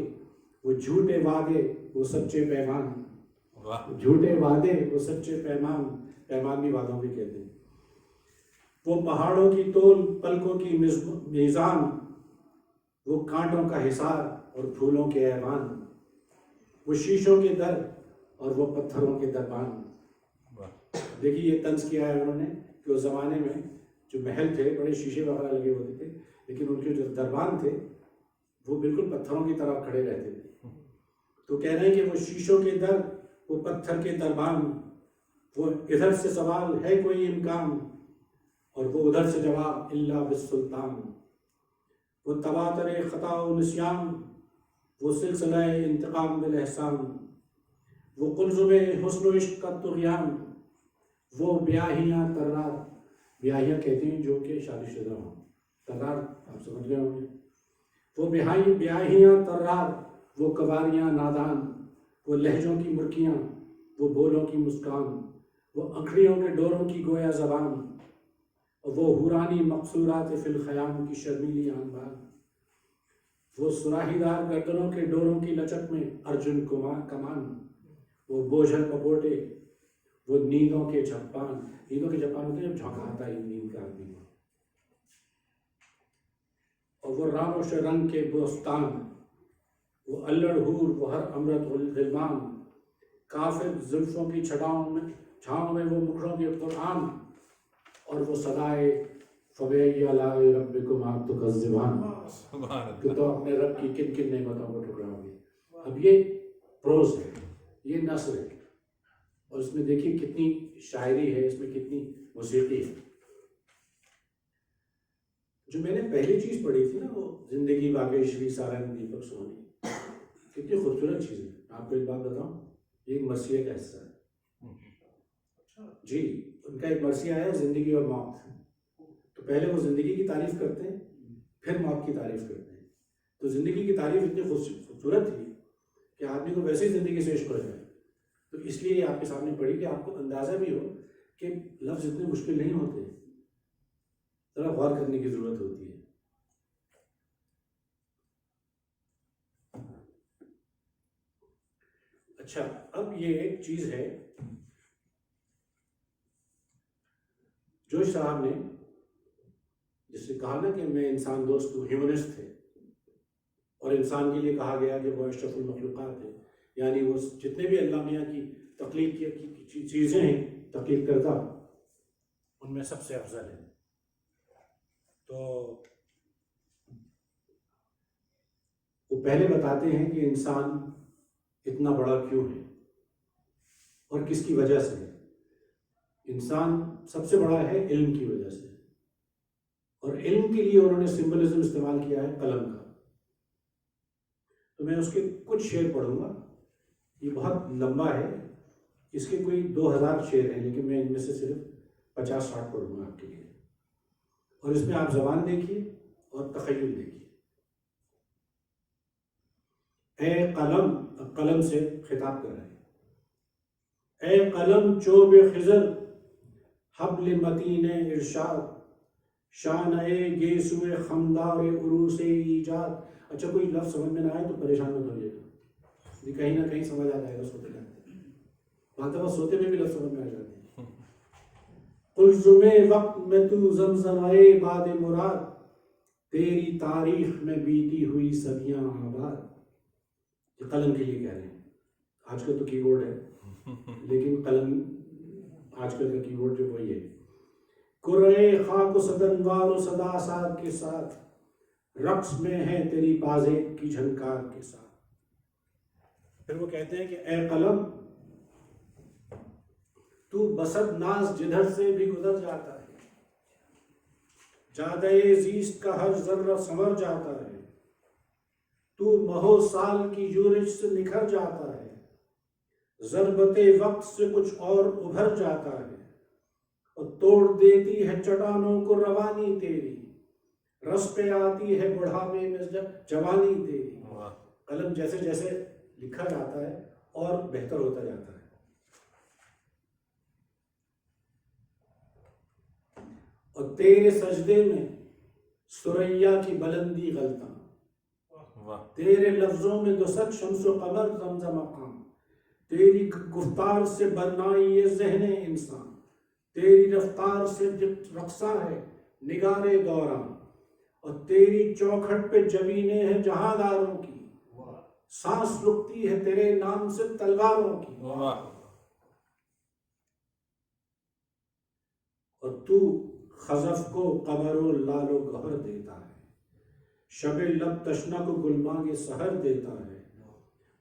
وہ جھوٹے وعدے وہ سچے پیمان، جھوٹے وعدے وہ سچے پیمان، پیمان بھی وعدوں کے کہتے ہیں، وہ پہاڑوں کی تول پلکوں کی میزان، وہ کانٹوں کا حصار اور پھولوں کے ایوان، وہ شیشوں کے در اور وہ پتھروں کے دربان. دیکھیے یہ طنز کیا ہے انہوں نے کہ اس زمانے میں جو محل تھے بڑے شیشے وغیرہ لگے ہوتے تھے، لیکن ان کے جو دربان تھے وہ بالکل پتھروں کی طرح کھڑے رہتے تھے. تو کہہ رہے ہیں کہ وہ شیشوں کے در وہ پتھر کے دربان، وہ ادھر سے سوال ہے کوئی امکان اور وہ ادھر سے جواب اللہ بالسلطان، وہ تواتر خطا و نسیان، وہ سلسلہ انتقام بالاحسان، وہ قلزم حسن و عشق کا طغیان، وہ بیاہیاں ترار. بیاہیاں کہتے ہیں جو کہ شادی شدہ ہوں، ترار آپ سمجھ گئے ہوں گے. وہ بیاہیاں ترار، وہ کواریاں نادان، وہ لہجوں کی مرکیاں وہ بولوں کی مسکان، وہ انکھڑیوں کے ڈوروں کی گویا زبان، وہ حورانی مقصورات فی الخیام کی شرمیلی آنبان، وہ سراہی دار گردنوں کے ڈوروں کی لچک میں ارجن کمان، وہ بوجھل پپوٹے وہ نیندوں کے جھپان. نیندوں کے جھپان ہوتے ہیں جب جھونکا آتا ہے نیند کا آدمی کو. اور وہ راموش رنگ کے بوستان، وہ الڑ حور وہ ہر امرت غلمان، کافر زلفوں کی چھاؤں میں وہ مکھڑوں کے قرآن، اور وہ صدائے فبأي آلاء ربكما تكذبان، کہ تو اپنے رب کی کن کن نعمتوں کو ٹھکراؤ گے. اب یہ پروز ہے، یہ نثر ہے، اور اس میں دیکھیے کتنی شاعری ہے، اس میں کتنی موسیقی ہے. جو میں نے پہلی چیز پڑھی تھی نا وہ زندگی واقعی شری سارنگ دیپک سوانی، کتنی خوبصورت چیز ہے. آپ کو ایک بات بتاؤں، یہ ایک مرثیے کا حصہ ہے. جی ان کا ایک مرثیہ ہے زندگی اور موت. تو پہلے وہ زندگی کی تعریف کرتے ہیں پھر موت کی تعریف کرتے ہیں. تو زندگی کی تعریف اتنی خوبصورت تھی کہ آدمی کو ویسے ہی زندگی سے عشق ہو جائے. تو اس لیے یہ آپ کے سامنے پڑھی کہ آپ کو اندازہ بھی ہو کہ لفظ اتنے مشکل نہیں ہوتے، ذرا غور کرنے کی ضرورت ہوتی ہے. اچھا اب یہ ایک چیز ہے، جوش صاحب نے جس سے کہا نا کہ میں انسان دوست ہوں، ہیومنسٹ تھے، اور انسان کے لیے کہا گیا کہ وہ اشرف المخلوقات ہے، یعنی وہ جتنے بھی اللہ میاں کی تخلیق کی چیزیں ہیں تخلیق کرتا ان میں سب سے افضل ہے. تو وہ پہلے بتاتے ہیں کہ انسان اتنا بڑا کیوں ہے اور کس کی وجہ سے ہے. انسان سب سے بڑا ہے علم کی وجہ سے، اور علم کے لیے انہوں نے سمبلزم استعمال کیا ہے قلم کا. تو میں اس کے کچھ شعر پڑھوں گا، یہ بہت لمبا ہے، اس کے کوئی 2000 شعر ہیں، لیکن میں ان میں سے صرف 50-60 پڑھوں گا آپ کے لیے. اور اس میں آپ زبان دیکھیے اور تخیل دیکھیے. اے قلم، قلم سے خطاب کر رہے ہیں، اے قلم چوب خضر حبل متین ارشاد، شانہ گیسوئے خمدار عروس ایجاد. اچھا کوئی لفظ سمجھ میں نہ آئے تو پریشان مت ہوئیے گا، یہ کہیں نہ کہیں سمجھ آ جائے گا سوتے جاتے، بعض دفعہ سوتے میں بھی لفظ سمجھ میں آ جاتے ہیں. قلزم وقت میں تو زمزمائے باد مراد، تیری تاریخ میں بیتی ہوئی صدیاں آباد. یہ قلم کے لیے کہہ رہے ہیں. آج کل تو کی بورڈ ہے، لیکن قلم آج کل کا کی بورڈ جو وہی ہے. کرے خاک و صدنوار و صدا سار کے ساتھ، رقص میں ہے تیری بازیب کی جھنکار کے ساتھ. پھر وہ کہتے ہیں کہ اے قلم تو بسط ناز جدھر سے بھی گزر جاتا ہے، جادۂ زیست کا ہر ذرہ سنور جاتا ہے، تو مہو سال کی یورش سے نکھر جاتا ہے، ضربت وقت سے کچھ اور ابھر جاتا ہے، اور توڑ دیتی ہے چٹانوں کو روانی تیری، رس پہ آتی ہے بڑھاپے میں جوانی تیری. قلم جیسے جیسے لکھا جاتا ہے اور بہتر ہوتا جاتا ہے. اور تیرے سجدے میں سریا کی بلندی غلطاں، تیرے لفظوں میں دوست شمس و قمر زمزم مقام، تیری گفتار سے بنائی یہ ذہن انسان، تیری رفتار سے رقصہ ہے نگار دوران، اور تیری چوکھٹ پہ جبینیں ہیں جہانداروں کی، سانس رکتی ہے تیرے نام سے تلواروں کی. اور تو خزف کو قمر و لال و گہر دیتا ہے، شب لب تشنہ کو گلبانگ سحر دیتا ہے،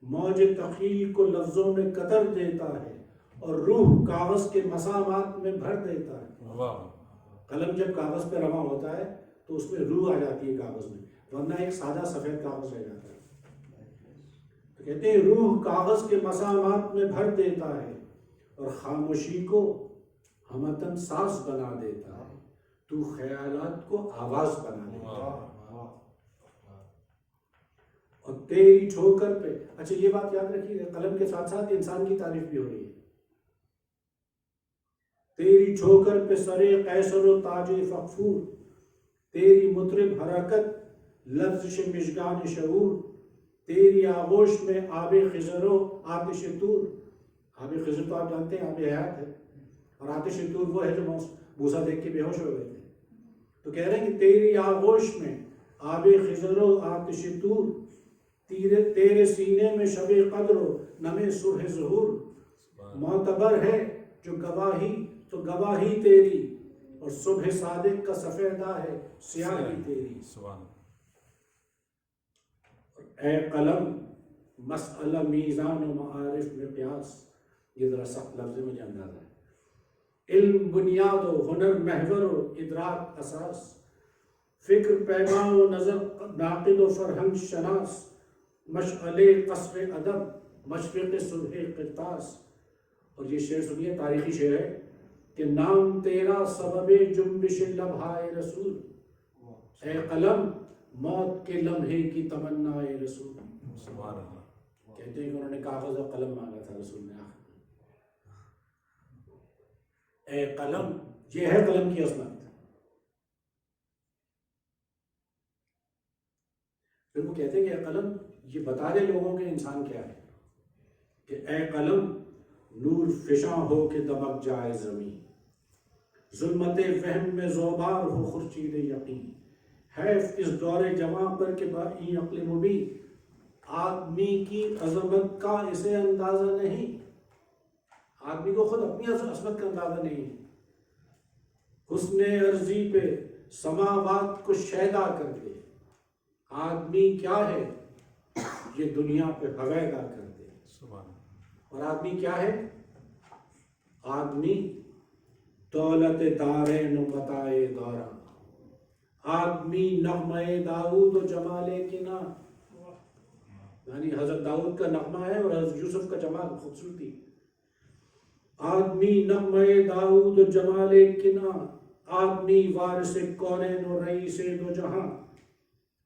موج تخیل کو لفظوں میں قطر دیتا ہے، اور روح کاغذ کے مسامات میں بھر دیتا ہے. قلم جب کاغذ پہ رواں ہوتا ہے تو اس میں روح آ جاتی ہے کاغذ میں، ورنہ ایک سادہ سفید کاغذ رہ جاتا ہے. تو کہتے ہیں روح کاغذ کے مسامات میں بھر دیتا ہے، اور خاموشی کو ہمتن ساز بنا دیتا ہے، تو خیالات کو آواز بنا دیتا ہے. اور تیری ٹھوکر پہ، اچھا یہ بات یاد رکھیے، قلم کے ساتھ ساتھ انسان کی تعریف بھی ہو رہی ہے. تیری ٹھوکر پہ سرے قیصر و تاج فخفور، تیری مطرب حرکت لفظ مشگان شعور، تیری آغوش میں آب خضر و آتش طور. آب خضر تو آپ جانتے ہیں آب حیات ہے، اور آتش طور وہ ہے جو موسیٰ دیکھ کے بے ہوش ہو گئے تھے. تو کہہ رہے ہیں کہ تیری آغوش میں آب خضر و آتش طور، تیرے سینے میں شب قدر و نم صبح ظہور. معتبر ہے جو گواہی تو گواہی تیری، اور صبح صادق کا سفیدہ ہے سیاہی تیری. اے قلم مسئلہ میزان و معارف میں قیاس، یہ ذرا سخت لفظ ہے مجھے اندازہ ہے. علم بنیاد و ہنر محور و ادراک اساس، فکر پیغام و نظر ناقد و فرہنگ شناس، مشعل قصر ادب مشرق صبح قرطاس. اور یہ شعر سنیے، تاریخی شعر ہے کہ نام تیرا سبب جنبش لمحہ رسول، اے قلم موت کے لمحے کی تمنا رسول. سبحان اللہ. کہتے ہیں کہ انہوں نے کاغذ اور قلم مانگا تھا رسول نے آخر میں. اے قلم، یہ ہے قلم کی عظمت. پھر وہ کہتے ہیں کہ اے قلم یہ بتا دے لوگوں کے انسان کیا ہے، کہ اے قلم نور فشاں ہو کے دمک جائے زمین، ظلمت فہم میں زوبار ہو خورشید یقین، حیف اس دور جوان پر کہ این عقل مبین، آدمی کی عظمت کا اسے اندازہ نہیں. آدمی کو خود اپنی عظمت کا اندازہ نہیں ہے. حسن عرضی پہ سماوات کو شیدا کر دے، آدمی کیا ہے یہ دنیا پہ ہویدا کر دے۔ اور آدمی کیا ہے؟ آدمی دولت دارین و متاع دارا، آدمی نغمہ داؤد و جمال کنا، یعنی حضرت داؤد کا نغمہ ہے اور حضرت یوسف کا جمال، خوبصورتی۔ آدمی نغمہ داؤد و جمال کنا، آدمی وارث کونین و رئیس دو جہاں،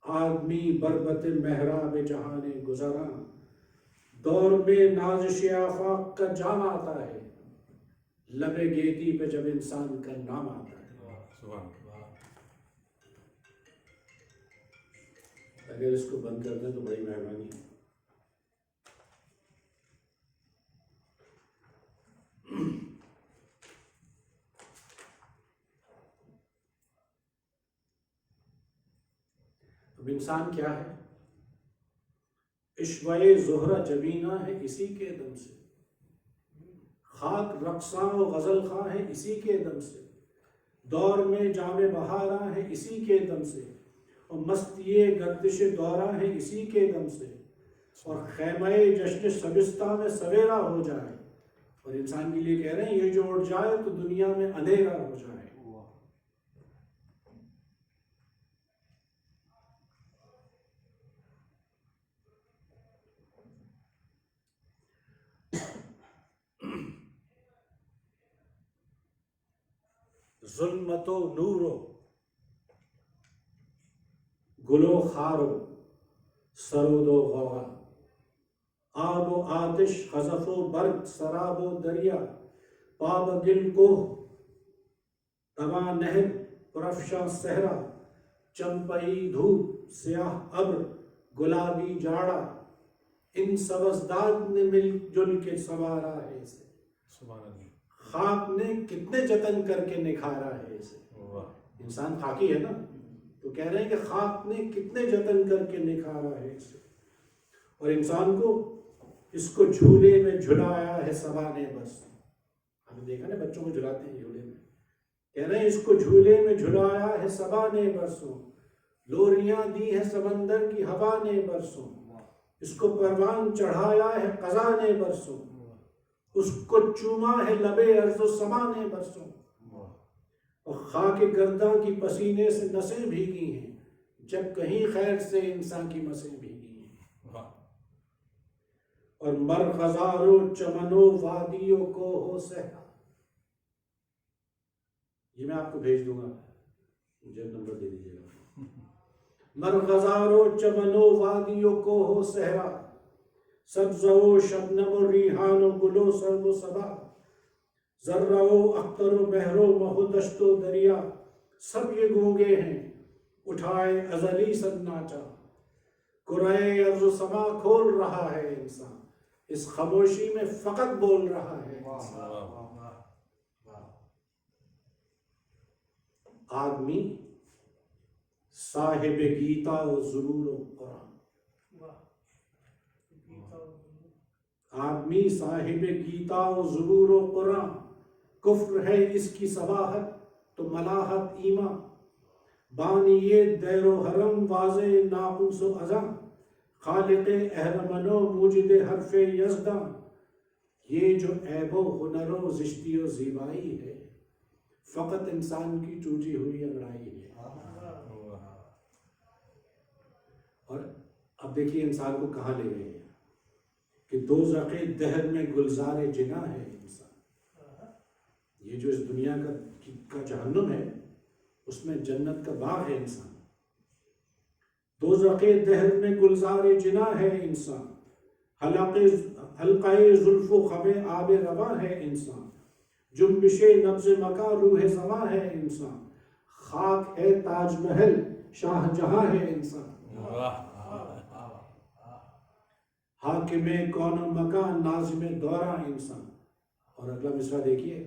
آدمی بربت محراب جہان گزراں، دور میں نازش آفاق کا جام آتا ہے، لب گیتی پہ جب انسان کا نام آتا ہے۔ اگر اس کو بند کر دیں تو بڑی مہربانی ہے۔ اب انسان کیا ہے؟ عشوۂ زہرہ جبینہ ہے اسی کے دم سے، خاک رقصاں و غزل خواں ہے اسی کے دم سے، دور میں جام بہاراں ہے اسی کے دم سے، اور مستی گردش دوراں ہے اسی کے دم سے، اور خیمہ جشن شبستہ میں سویرا ہو جائے، اور انسان کے لیے کہہ رہے ہیں یہ جو اٹھ جائے تو دنیا میں اندھیرا ہو جائے۔ ظلمت و نور و گل و خار و سرود و غوغا، آب و آتش خزف و برق سراب و دریا، پاب گل کوہ توا نہر پرافشاں صحرا، چمپئی دھوپ سیاہ ابر گلابی جاڑا، ان سبزداد نے مل جل کے سنوارا ہے اسے، خاک نے کتنے جتن کر کے نکھارا ہے اسے۔ انسان خاکی ہے نا، تو کہہ رہے ہیں کہ خاک نے کتنے جتن کر کے نکھارا ہے اسے، اور انسان کو اس کو جھولے میں جھلایا ہے صبا نے بس۔ ہم نے دیکھا نا بچوں کو جھلاتے ہیں جھولے میں، کہہ رہے ہیں اس کو جھولے میں جھلایا ہے صبا نے برسوں، لوریاں دی ہے سمندر کی ہوا نے برسوں، اس کو پروان چڑھایا ہے قضا نے برسوں، اس کو چوما ہے لبے ارض و سما نے برسوں، اور خاک گرداں کی پسینے سے نسیں بھیگی ہیں، جب کہیں خیر سے انسان کی مسیں بھیگی ہیں، اور مرغزارو چمنو وادیوں کو ہو صحرا۔ یہ میں آپ کو بھیج دوں گا، مجھے نمبر دے دیجیے گا۔ مرغزارو چمنو وادیوں کو ہو صحرا، سبز و شبنم و ریحان و گل و سرو و صبا، ذرہ و اختر و بحر و مہ و دشت و دریا، سب یہ گونگے ہیں اٹھائے ازلی سناچا، کرۂ ارض و سما کھول رہا ہے انسان، اس خاموشی میں فقط بول رہا ہے انسان۔ آدمی صاحب گیتا و ضرور و قرآن، آدمی صاحب گیتا و ضرور و قرآن، کفر ہے اس کی صباحت تو ملاحت ایمان، بانی دیر و حرم واضح ناقوس و ازاں، خالق اہرمن و موجد حرف یزداں، یہ جو عیب و ہنر و زشتی و زیبائی ہے فقط انسان کی ٹوٹی ہوئی انگڑائی ہے۔ اور اب دیکھیے انسان کو کہاں لے گئے ہیں کہ دوزخ دہر میں گلزار جنا ہے انسان، یہ جو اس دنیا کا جہنم ہے اس میں جنت کا باغ ہے انسان، دوزخ دہر میں گلزار جنا ہے انسان، حلقہ زلف و خم آب رواں ہے انسان، جنبش نبض مکا روح زماں ہے انسان، خاک ہے تاج محل شاہ جہاں ہے انسان، حاکم کون و مکان ناظم دورہ انسان۔ اور اگلا مصرع دیکھیے،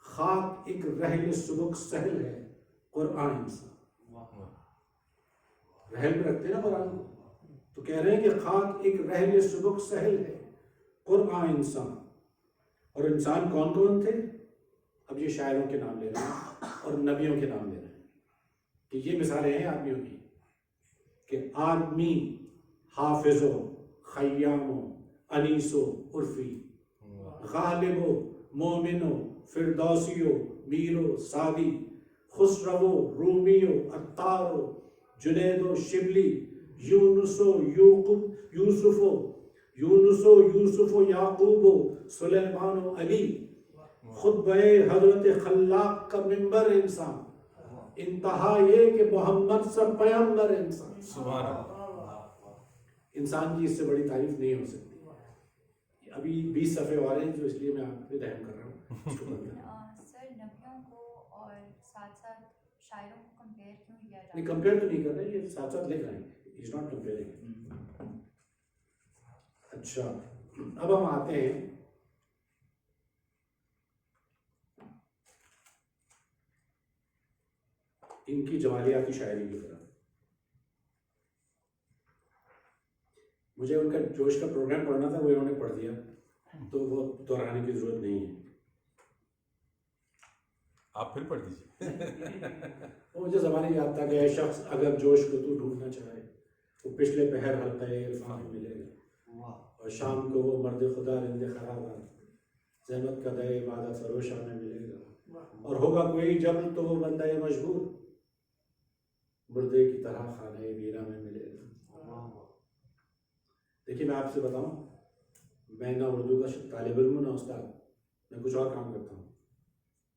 خاک ایک رحل سبک سہل ہے قرآن انسان، رحل میں رکھتے ہیں نا قرآن کو، تو کہہ رہے ہیں کہ خاک ایک رحل سبک سہل ہے قرآن انسان۔ اور انسان کون کون تھے؟ اب یہ شاعروں کے نام لے رہے ہیں اور نبیوں کے نام لے رہے ہیں کہ یہ مثالیں ہیں آدمیوں کی کہ آدمی حافظ و خیام و انیس و عرفی، غالب و مومن و فردوسی و میر و سعدی، خسرو و رومی و عطار و جنید و شبلی، یونس و یوسف و یعقوب و سلیمان و علی، خطبہ حضرت خلاق کا ممبر انسان، انتہا یہ کہ محمد سب پیغمبر انسان. سبحان اللہ. انسان کی اس سے بڑی تعریف نہیں ہو سکتی. ابھی 20 صفحے والے ہیں جو اس لیے میں آپ پہ رحم کر رہا ہوں. سر نبیوں کو اور ساتھ ساتھ شاعروں کو کمپیئر کیوں کیا جاتا نہیں کمپیئر تو نہیں کر رہے، یہ ساتھ ساتھ لکھ رہے ہیں. Is not comparing. اچھا اب ہم آتے ہیں ان کی جمالیاتی شاعری کی طرف. مجھے ان کا جوش کا پروگرام پڑھنا تھا، وہ انہوں نے پڑھ دیا تو وہ دہرانے کی ضرورت نہیں ہے. آپ پھر پڑھ دیجیے. وہ مجھے زمانے یاد تھا کہ اے شخص اگر جوش کو تو ڈھونڈنا چاہے وہ پچھلے پہر حلقہ عرفان میں ملے گا، اور شام کو وہ مرد خدا رند خرابات زحمت کا دے عبادت فروشہ میں ملے گا، اور ہوگا کوئی جبل تو وہ بندہ مجبور مردے کی طرح خانہ ویرا میں ملے گا. دیکھیے میں آپ سے بتاؤں، میں نہ اردو کا طالب علم ہوں نہ استاد، میں کچھ اور کام کرتا ہوں.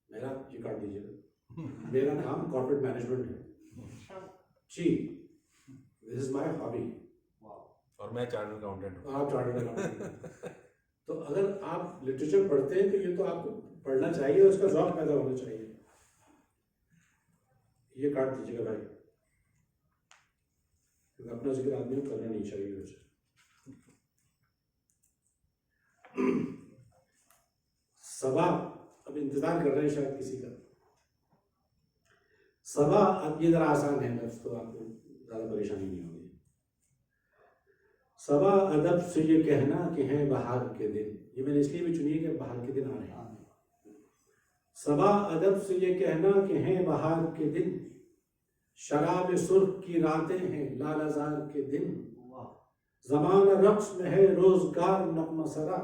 میرا یہ کاٹ دیجیے گا، میرا کام کارپوریٹ مینجمنٹ ہے جی. دس از مائی ہابی. اور میں چارٹرڈ اکاؤنٹنٹ ہوں. آپ چارٹرڈ اکاؤنٹنٹ. تو اگر آپ لٹریچر پڑھتے ہیں تو یہ تو آپ کو پڑھنا چاہیے، اس کا ذوق پیدا ہونا چاہیے. یہ کاٹ دیجیے گا بھائی، کیونکہ اپنا ذکر آدمی کو کرنا نہیں چاہیے. ویسے صبا، اب انتظار کر رہے ہیں شاید کسی کا. صبا اب یہ ذرا آسان ہے لفظ، تو آپ کو زیادہ پریشانی نہیں ہوگی. صبا ادب سے یہ کہنا کہ ہیں بہار کے دن، یہ میں نے اس لیے بھی چنی ہے کہ بہار کے دن آ رہے ہیں. صبا ادب سے یہ کہنا کہ ہیں بہار کے دن، شراب سرخ کی راتیں ہیں لال ازار کے دن، زمانہ رقص میں ہے روزگار نغمہ سرا،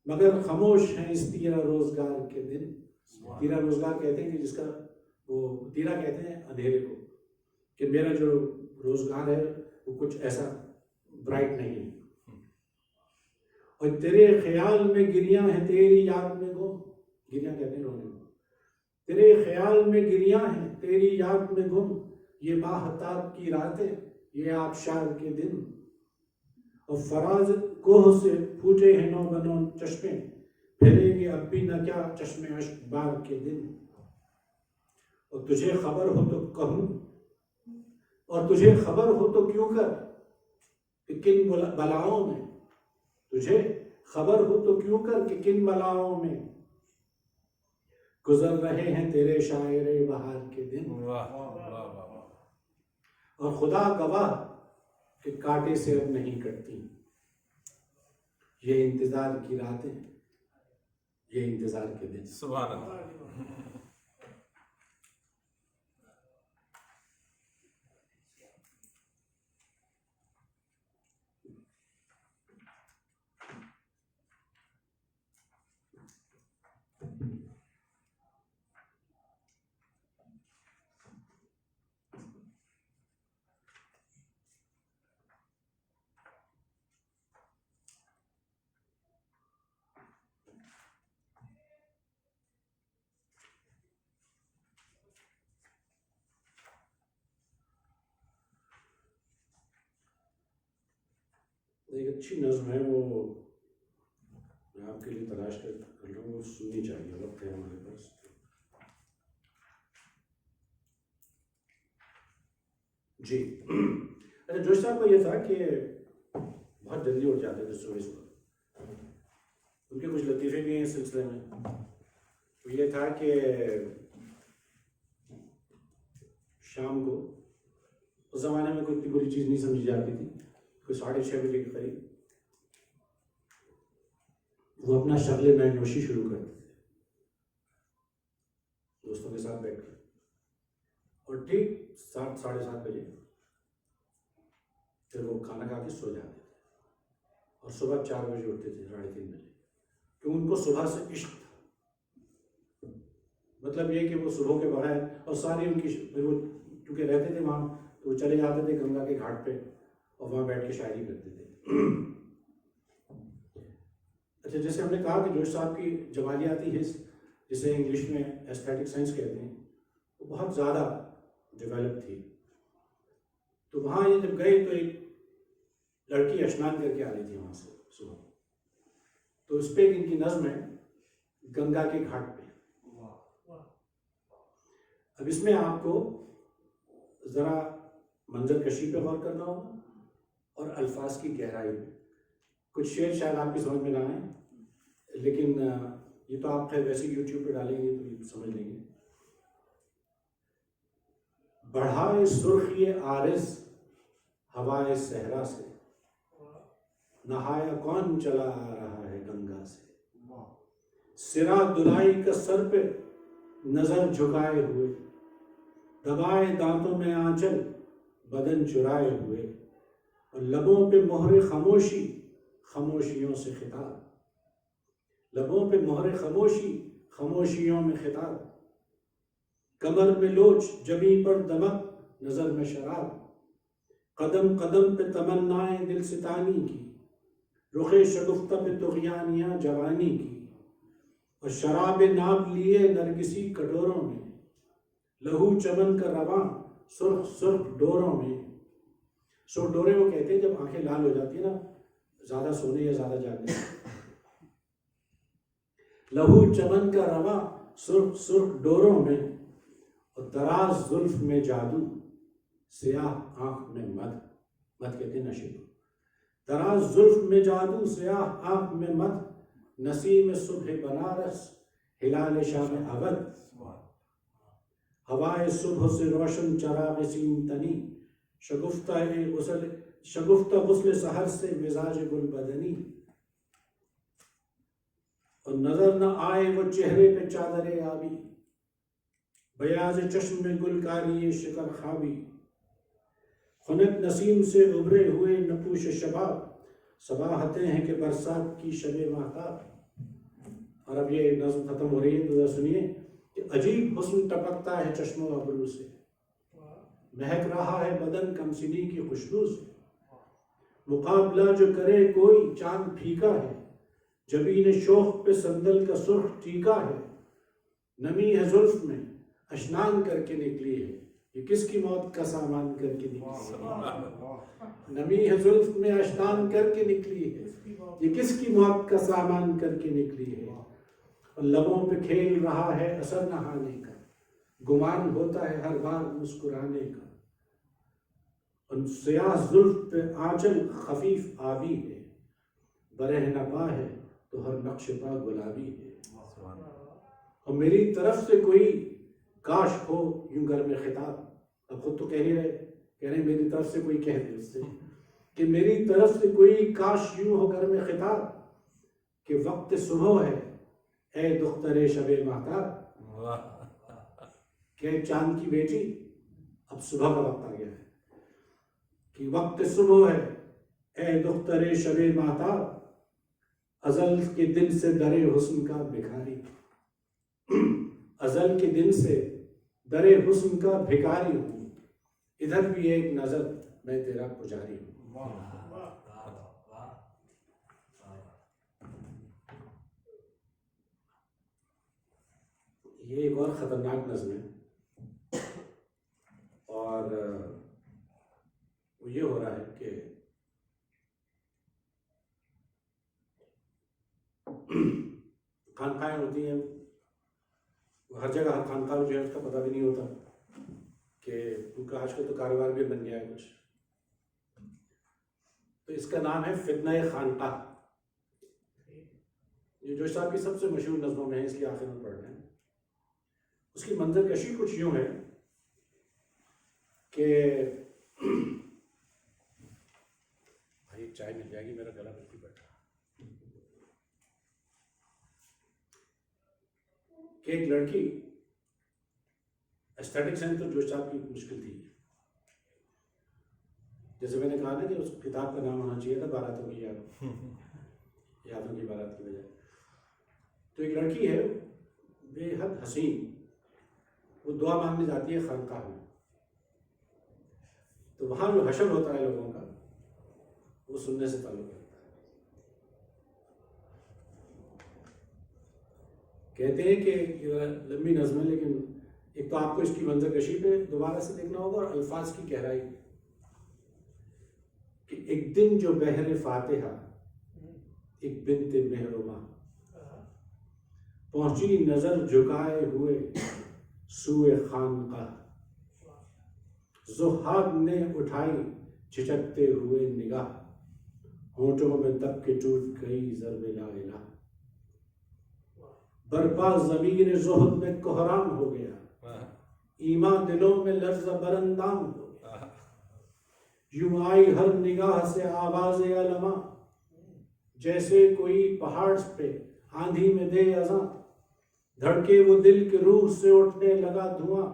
مگر خاموش ہیں اس تیرا روزگار کے دن. تیرا روزگار کہتے ہیں کہ جس کا وہ تیرا کہتے ہیں اندھیرے کو، کہ میرا جو روزگار ہے وہ کچھ ایسا برائٹ نہیں ہے. اور تیرے خیال میں گریاں ہیں تیری یاد میں گم، گریاں کہتے ہیں رونے کو. تیرے خیال میں گریاں ہیں تیری یاد میں گم، یہ ماہتاب کی راتیں یہ آبشار کے دن، اور فراز کوہ سے پھوٹے ہیں نو بنو چشمے، پھریں گے اب بھی نہ کیا چشمے اشک بار کے دن. اور تجھے خبر ہو تو کہوں، اور تجھے خبر ہو تو کیوں کر کہ کن بلاؤں میں، تجھے خبر ہو تو کیوں کر کہ کن بلاؤں میں گزر رہے ہیں تیرے شاعر بہار کے دن. اور خدا گواہ کہ کانٹے سے اب نہیں کٹتی یہ انتظار کی راتیں، یہ انتظار کے دن. سبحان اللہ. ایک اچھی نظم ہے، وہ میں آپ کے لیے تلاش کر رہا ہوں، وہ سننی چاہیے، وقت ہے ہمارے پاس. جی اچھا جوش صاحب کا یہ تھا کہ بہت جلدی اٹھ جاتے تھے صبح صبح. ان کے کچھ لطیفے بھی ہیں اس سلسلے میں. تو یہ تھا کہ شام کو اس زمانے میں کوئی اتنی بری چیز نہیں سمجھی جاتی تھی، کوئی 6:30 بجے کے قریب وہ اپنا شغل میں نوشی شروع کرتے تھے. کے ساتھ بیٹھ کر, اور ٹھیک 7 ساڑھے 7 بجے پھر وہ کھانا کھا کے سو جاتے تھے, اور صبح 4 بجے اٹھتے تھے, 3:30 بجے, کیوں ان کو صبح سے عشق تھا. مطلب یہ کہ وہ صبح کے بغیر, اور ساری ان کی پھر وہ کیونکہ رہتے تھے وہاں تو وہ چلے جاتے تھے گنگا کے گھاٹ پہ اور وہاں بیٹھ کے شاعری کرتے تھے. اچھا, جیسے ہم نے کہا کہ جوش صاحب کی جمالیاتی حص, جسے انگلش میں ایستھیٹک سینس کہتے ہیں, وہ بہت زیادہ ڈیولپ تھی. تو وہاں یہ جب گئے تو ایک لڑکی اشنان کر کے آ رہی تھی وہاں سے صبح, تو اس پہ ان کی نظم ہے گنگا کے گھاٹ پہ. اب اس میں آپ کو ذرا منظر کشی پہ غور کرنا ہوگا اور الفاظ کی گہرائی میں. کچھ شعر شاید آپ کی سمجھ میں نہ آئیں, لیکن یہ تو آپ خیر ویسے یوٹیوب پہ ڈالیں گے تو یہ سمجھ لیں گے. بڑھائے سرخی عارض ہوائے صحرا سے, نہایا کون چلا آ رہا ہے گنگا سے. سرا دلائی کا سر پہ نظر جھکائے ہوئے, دبائے دانتوں میں آنچل بدن چرائے ہوئے, اور لبوں پہ مہر خاموشی خاموشیوں سے خطاب. لبوں پہ مہر خاموشی خاموشیوں میں خطاب. کمر میں لوچ جبیں پر دمک نظر میں شراب. قدم قدم پہ تمنائیں دل ستانی کی, رخ شگفتہ پہ طغیانیاں جوانی کی. اور شراب ناب لیے نرگسی کٹوروں میں, لہو چمن کا رواں سرخ سرخ ڈوروں میں. سرخ ڈورے وہ کہتے ہیں جب آنکھیں لال ہو جاتی ہیں نا زیادہ سونے یا زیادہ جاگنے. لہو چمن کا رواں سرخ سرخ ڈوروں میں, اور دراز زلف میں جادو سیاہ آنکھ میں مد. مد کہتے ہیں نشے کو. دراز زلف میں جادو سیاہ آنکھ میں مد, نسیم صبح بنارس ہلال شام اودھ. ہوائے صبح سے روشن چراغ سیم تنی, شگفتہ غسل سحر سے مزاج گل بدنی. اور نظر نہ آئے وہ چہرے پہ چادر آبی, بیاض چشم میں گلکاری شکر خوابی. خنک نسیم سے ابھرے ہوئے نپوش شباب, صباحتیں ہیں کہ برسات کی شب ماہتاب. اور اب یہ نظم ختم ہو رہی ہے تو ذرا سنیے کہ عجیب حسن ٹپکتا ہے چشم و ابرو سے, مہک رہا ہے بدن کمسنی کی خوشبو سے. مقابلہ جو کرے کوئی چاند پھیکا ہے, جبین شوق پہ صندل کا سرخ ٹیکا ہے. نمی ہے زلف میں اشنان کر کے نکلی ہے, یہ کس کی موت کا سامان کر کے نکلی ہے. نمی ہے زلف میں اشنان کر کے نکلی ہے, یہ کس کی موت کا سامان کر کے نکلی ہے. اور لبوں پہ کھیل رہا ہے اثر نہانے کا, گمان ہوتا ہے ہر بار مسکرانے کا. اور سیاہ زلف پہ آنچل خفیف آبی ہے, برہ نپا ہے تو ہر نقش پا گلابی ہے. اور میری طرف سے کوئی کاش ہو یوں گر میں خطاب. اب خود تو کہہ رہے میری طرف سے کوئی کہہ دے اس سے کہ میری طرف سے کوئی کاش یوں ہو گر میں خطاب, کہ وقت صبح ہے اے دختر شب مہتاب. کہ چاند کی بیٹی اب صبح کا وقت آ گیا ہے, کہ وقت صبح ہے اے دختر شب مہتاب. ازل کے دن سے در حسن کا بھکاری, ازل کے دن سے در حسن کا بھکاری ہوں, ادھر بھی ایک نظر میں تیرا پجاری ہوں. یہ ایک اور خطرناک نظم ہے, اور وہ یہ ہو رہا ہے کہ خانقاہیں ہوتی ہیں, ہر جگہ ہر خانقاہ جو ہے اس کا پتہ بھی نہیں ہوتا کہ ان کا آج کل تو کاروبار بھی بن گیا ہے کچھ. تو اس کا نام ہے فتنہ خانقاہ. یہ جوش صاحب کی سب سے مشہور نظموں میں ہے, اس لیے آخر میں پڑھ رہے ہیں. اس کی منظر کشی کچھ یوں ہے کہ بھائی چائے مل جائے گی, میرا گلا بالکل بیٹھا. کہ ایک لڑکی ایسٹیٹکس ہیں تو جوش صاحب کی مشکل تھی. جیسے میں نے کہا نا کہ اس کتاب کا نام ہونا چاہیے تھا باراتوں کی یادوں کی بارات کی بجائے. تو ایک لڑکی ہے بے حد حسین، وہ دعا مانگنے جاتی ہے خانقاہ میں. تو وہاں جو حشر ہوتا ہے لوگوں کا وہ سننے سے تعلق رکھتا ہے. کہتے ہیں کہ یہ لمبی نظم ہے، لیکن ایک تو آپ کو اس کی منظر کشی پہ دوبارہ سے دیکھنا ہوگا اور الفاظ کی گہرائی کہ ایک دن جو بحر فاتحہ ایک بنت مہرما، پہنچی نظر جھکائے ہوئے سوئے خانقاہ، زہاد نے اٹھائی جھجکتے ہوئے نگاہ، ہونٹوں میں دب کے ٹوٹ گئی ضرب لا الہ. برپا ضمیر زہد میں کوہرام ہو گیا، ایمان دلوں میں لرز براندام ہو گیا. یوں آئی ہر نگاہ سے آواز علما، جیسے کوئی پہاڑ پہ آندھی میں دے اذاں. دھڑکے وہ دل کے روح سے اٹھنے لگا دھواں،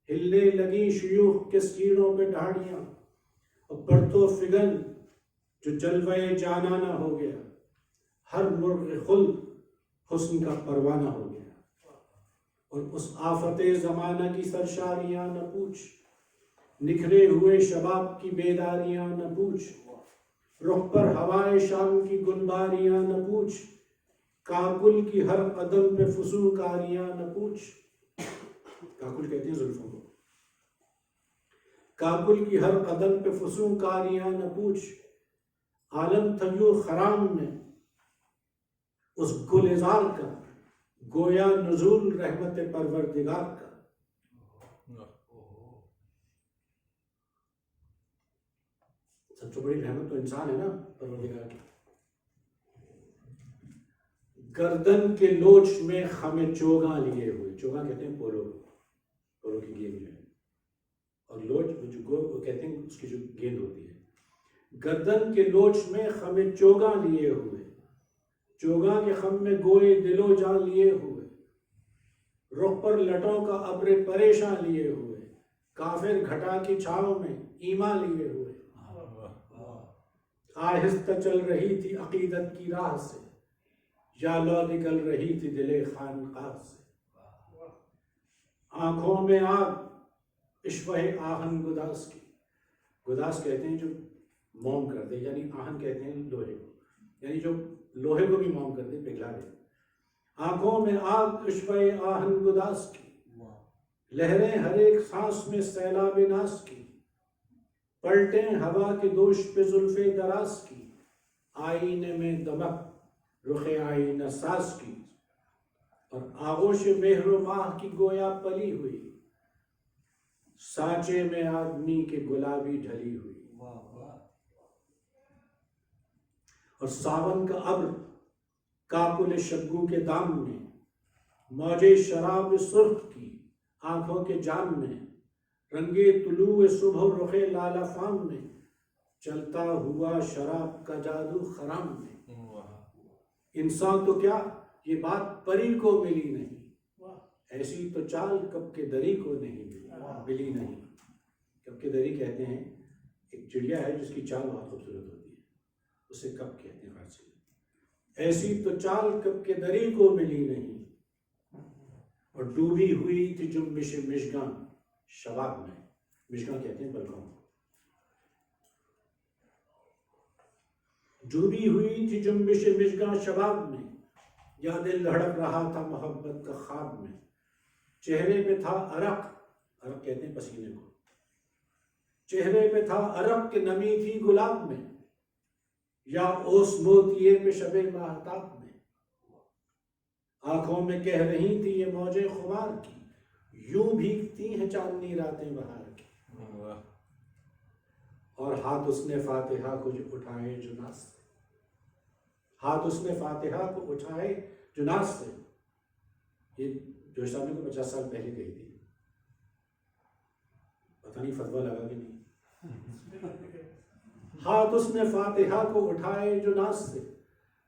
ہلنے لگی شیوخ کے سینوں پہ ڈھاڑیاں. اور پرتو فگن جو جلوے جانانہ ہو گیا، ہر مرغ خلد حسن کا پروانہ ہو گیا. اور اس آفت زمانہ کی سرشاریاں نہ پوچھ، نکھرے ہوئے شباب کی بیداریاں نہ پوچھ. رخ پر ہوائے شام کی گلباریاں نہ پوچھ، کاکل کی ہر قدم پہ فسوکاریاں نہ پوچھ. کاکل کہتے ہیں زلفوں کو. کاکل کی ہر قدم پہ فسوکاریاں نہ پوچھ. عالم تھیو خرام میں اس گلزار کا، گویا نزول رحمت پروردگار کا. سب سے بڑی رحمت تو انسان ہے نا پروردگار کی. گردن کے لوچ میں خم چوگاں لیے ہوئے، چوگاں کہتے ہیں پولو کی گیند جو ہے، اور لوچ وہ کہتے ہیں اس کی جو گیند ہوتی ہے. گردن کے لوچ میں خم چوگاں لیے ہوئے، چوگاں کے خم میں گوئے دلو جان لیے ہوئے. رخ پر لٹوں کا ابر پریشاں لیے ہوئے، کافر گھٹا کی چھاؤں میں ایمان لیے ہوئے. آہستہ چل رہی تھی عقیدت کی راہ سے، یا لو نکل رہی تھی دل خانقاہ سے. آنکھوں میں آگ عشوہ آہن گداس کی. گداس کہتے ہیں جو موم کر دے، یعنی آہن کہتے ہیں لوہے کو، یعنی جو لوہے کو بھی موم کر دے، پگھلا دے. آنکھوں میں آگ عشوہ آہن گداس کی، لہریں ہر ایک سانس میں سیلاب ناس کی. پلٹیں ہوا کے دوش پہ زلف دراز کی، آئینے میں دمک رخ آئینہ ساز کی. اور آغوش مہر و ماہ کی گویا پلی ہوئی، سانچے میں آدمی کے گلابی ڈھلی ہوئی. اور ساون کا ابر کاکل شگو کے دام میں، موجے شراب سرخ کی آنکھوں کے جام میں، رنگے طلوع صبح رخ لالا فام میں، چلتا ہوا شراب کا جادو خرام میں. انسان تو کیا یہ بات پری کو ملی نہیں، ایسی تو چال کب کے دری کو نہیں ملی نہیں. کب کے دری کہتے ہیں ایک چڑیا ہے جس کی چال بہت خوبصورت ہوتی ہے، اسے کب کہتے ہیں فارسی میں. ایسی تو چال کب کے دری کو ملی نہیں. اور ڈوبی ہوئی تھی جنبش مشگاں شباب میں، مشگاں کہتے ہیں پلکوں کو. ڈوبی ہوئی تھی جنبش مشگاں شباب میں، یا دل دھڑک رہا تھا محبت کا خواب میں. چہرے پہ تھا عرق کہتے ہیں پسینے کو، چہرے پہ تھا عرق کہ نمی تھی گلاب میں، یا اوس موتیے پہ شب ماہتاب میں. آنکھوں میں کہہ رہی تھی یہ موجیں خمار کی، یوں بھیگتی ہیں چاندنی راتیں بہار کی. اور ہاتھ اس نے فاتحہ کو جو اٹھائے جو ناز سے، ہاتھ اس نے فاتحہ کو اٹھائے جو ناز سے. یہ جوش صاحب نے کو 50 سال پہلے کہی تھی، پتہ نہیں فتویٰ لگا کہ نہیں. ہاتھ اس نے فاتحہ کو اٹھائے جو ناز سے،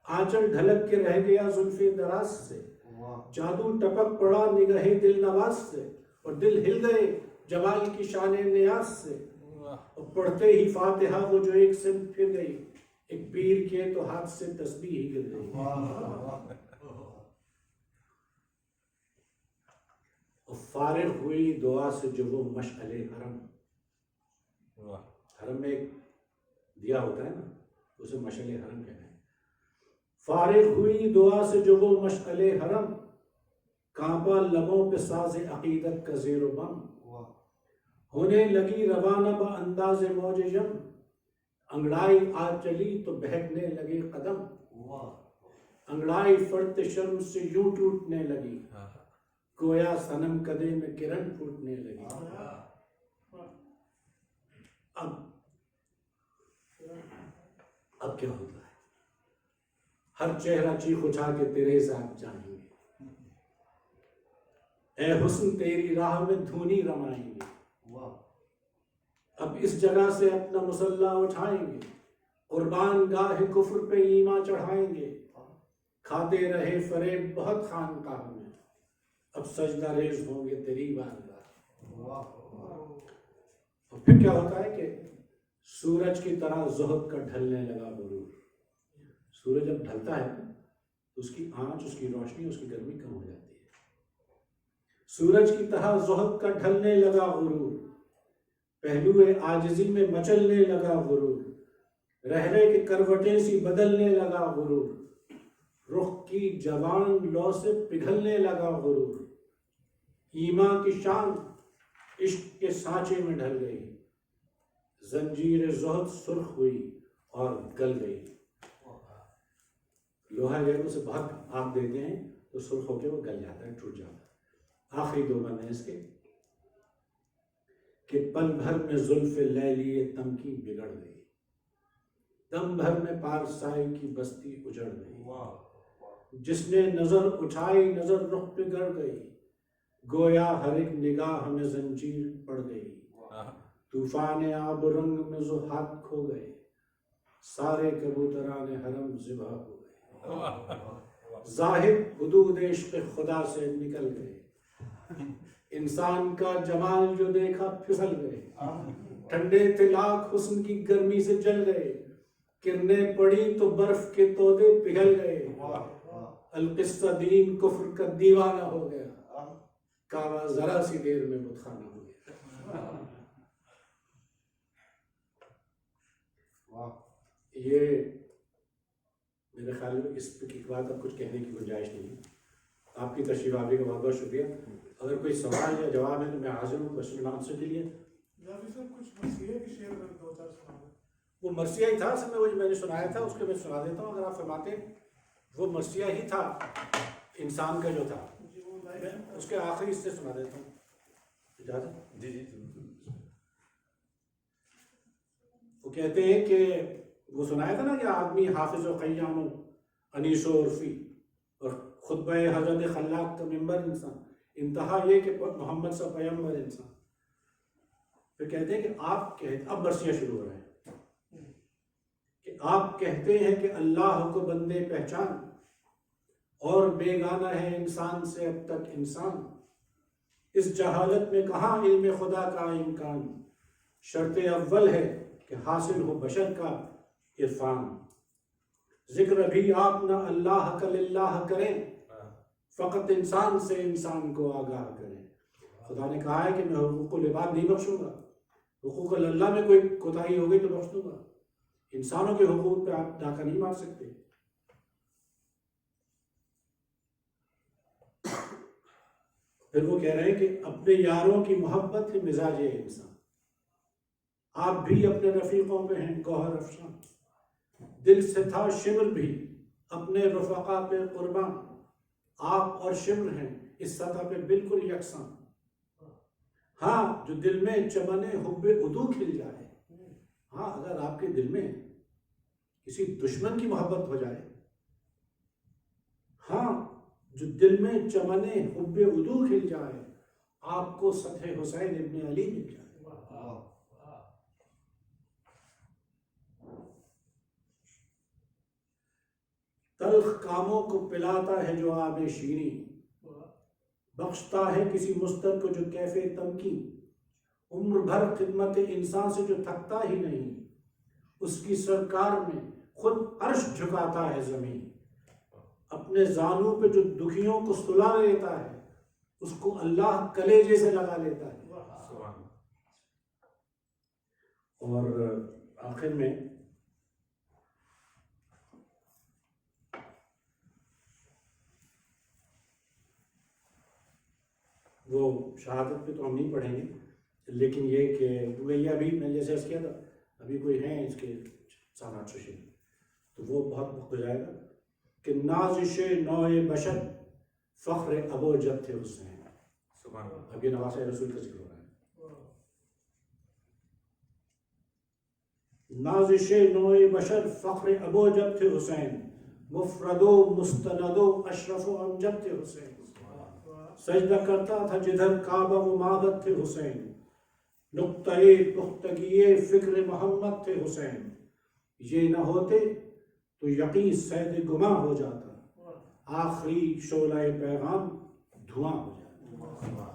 آنچل ڈھلک کے رہ گیا زلف دراز سے. جادو ٹپک پڑا نگاہ دل نواز سے، اور دل ہل گئے جمال کی شان نیاز سے، اور پڑھتے ہی فاتحہ وہ جو ایک سمت پھر گئی، ایک پیر کے تو ہاتھ سے تسبیح ہی گر گئی۔ اور فارغ ہوئی دعا سے جو وہ مشعل حرم، حرم میں ایک دیا ہوتا ہے نا، اسے مشعل حرم کہتے ہیں۔ فارغ ہوئی دعا سے جو وہ مشعل حرم، کانپا لبوں پہ ساز عقیدت کا زیر و بم، ہونے لگی روانہ با انداز موج یم، انگڑائی آ چلی تو بہکنے لگے قدم، انگڑائی فرط شرم سے یوں ٹوٹنے لگی، گویا صنم کدے میں کرن پھوٹنے لگی۔ اب کیا ہوتا ہے؟ ہر چہرہ چیخ اٹھا کے تیرے ساتھ جائیں گے، اے حسن تیری راہ میں دھونی رمائیں گے، اب اس جگہ سے اپنا مسلح اٹھائیں گے، قربان گاہ کفر پہ ایمان چڑھائیں گے، کھاتے رہے فریب بہت خانقاہ میں، اب سجدہ ریز ہوں گے تیری بارگاہ۔ اور پھر کیا ہوتا ہے کہ سورج کی طرح زہد کا ڈھلنے لگا غرور۔ سورج جب ڈھلتا ہے تو اس کی آنچ، اس کی روشنی، اس کی گرمی کم ہو جاتی ہے۔ سورج کی طرح زہد کا ڈھلنے لگا غرور، پہلوئے عاجزی میں مچلنے لگا غرور، رہنے کے کروٹیں سی بدلنے لگا غرور، رخ کی جوان لو سے پگھلنے لگا غرور، ایمان کی شان عشق کے سانچے میں ڈھل گئی، زنجیر زہد سرخ ہوئی اور گل گئی۔ لوہا جو ہے اسے بہت آگ دیتے ہیں تو سرخ ہو کے وہ گل جاتا ہے، ٹوٹ جاتا ہے۔ آخری دو بند ہیں اس کے کہ پل بھر میں زلف لیلی تمکی بگڑ گئی، دم بھر میں پارسائی کی بستی اجڑ گئی، جس نے نظر اٹھائی نظر رخ پہ گڑ گئی، گویا ہر ایک نگاہ میں زنجیر پڑ گئی، طوفان آب و رنگ میں زحات کھو گئے، سارے کبوتران حرم ذبح ہو گئے، زاہد حدود عشق خدا سے نکل گئے، انسان کا جمال جو دیکھا پھسل گئے، ٹھنڈے تھے لاکھ حسن کی گرمی سے جل گئے، کرنیں پڑی تو برف کے تودے پگھل گئے، القصہ دین کفر کا دیوانہ ہو گیا، کعبہ ذرا سی دیر میں بت خانہ ہو گیا۔ یہ میرے خیال میں اس کے بعد اب کچھ کہنے کی گنجائش نہیں ہے۔ آپ کی تشریف آوری کا بہت بہت شکریہ۔ اگر کوئی سوال یا جواب ہے تو میں حاضر ہوں کوشچن آنسر کے لیے۔ وہ مرثیہ ہی تھا، اصل میں وہ جو میں نے سنایا تھا اس کے میں سنا دیتا ہوں اگر آپ فرماتے ہیں۔ وہ مرثیہ ہی تھا انسان کا جو تھا، میں اس کے آخری حصے سنا دیتا ہوں، اجازت؟ جی جی۔ وہ کہتے ہیں کہ وہ سنایا تھا نا کہ آدمی حافظ و قیام و انیس و عرفی اور خطبہ حضرت خلاق کا ممبر انسان، انتہا یہ کہ محمد صلی پیغمبر انسان۔ پھر کہتے ہیں کہ اب مرثیہ شروع ہو رہا ہے کہ آپ کہتے ہیں کہ اللہ کو بندے پہچان اور بیگانہ ہے انسان سے اب تک انسان، اس جہالت میں کہاں علم خدا کا امکان، شرط اول ہے کہ حاصل ہو بشر کا عرفان، ذکر بھی آپ نہ اللہ کا للہ کریں، فقط انسان سے انسان کو آگاہ کریں۔ خدا نے کہا ہے کہ میں حقوق العباد نہیں بخشوں گا، حقوق اللہ میں کوئی کوتاہی ہو گئی تو بخش دوں گا، انسانوں کے حقوق پہ آپ ڈاکہ نہیں مار سکتے۔ پھر وہ کہہ رہے ہیں کہ اپنے یاروں کی محبت ہے مزاج انسان، آپ بھی اپنے رفیقوں پہ ہیں گوہر افشاں، دل سے تھا شمر بھی اپنے رفقا پہ قربان، آپ اور شمر ہیں اس سطح پہ بالکل یکساں، ہاں جو دل میں چمن حب عدو کھل جائے، ہاں اگر آپ کے دل میں کسی دشمن کی محبت ہو جائے، ہاں جو دل میں چمن حب عدو کھل جائے، آپ کو سطح حسین ابن علی مل جائے۔ تلخ کاموں کو پلاتا ہے جو آب شیریں، بخشتا ہے کسی مستر کو جو کیف تمکین، عمر بھر خدمت انسان سے جو تھکتا ہی نہیں، اس کی سرکار میں خود عرش جھکاتا ہے زمین، اپنے زانوں پہ جو دکھیوں کو سلا لیتا ہے اس کو اللہ کلیجے سے لگا لیتا ہے۔ اور آخر میں وہ شہادت پہ تو ہم نہیں پڑھیں گے، لیکن یہ کہ یہ ابھی میں جیسے اس کیا تھا ابھی کوئی ہیں اس کے سالات ششی تو وہ بہت وقت ہو جائے گا کہ نازش نوع بشر فخر ابو جد تھے حسین۔ سبحان اللہ۔ اب یہ نواسہ رسول کا ذکر ہو رہا ہے۔ نازش نوع بشر فخر ابو جد تھے حسین، مفرد و مستند و اشرف و امجد تھے حسین، سجدہ کرتا تھا جدھر کعبہ و معبد تھے حسین، نقطۂ پختگی فکر محمد تھے حسین، یہ نہ ہوتے تو یقین سید گماں ہو جاتا، آخری شعلہ پیغام دھواں ہو جاتا۔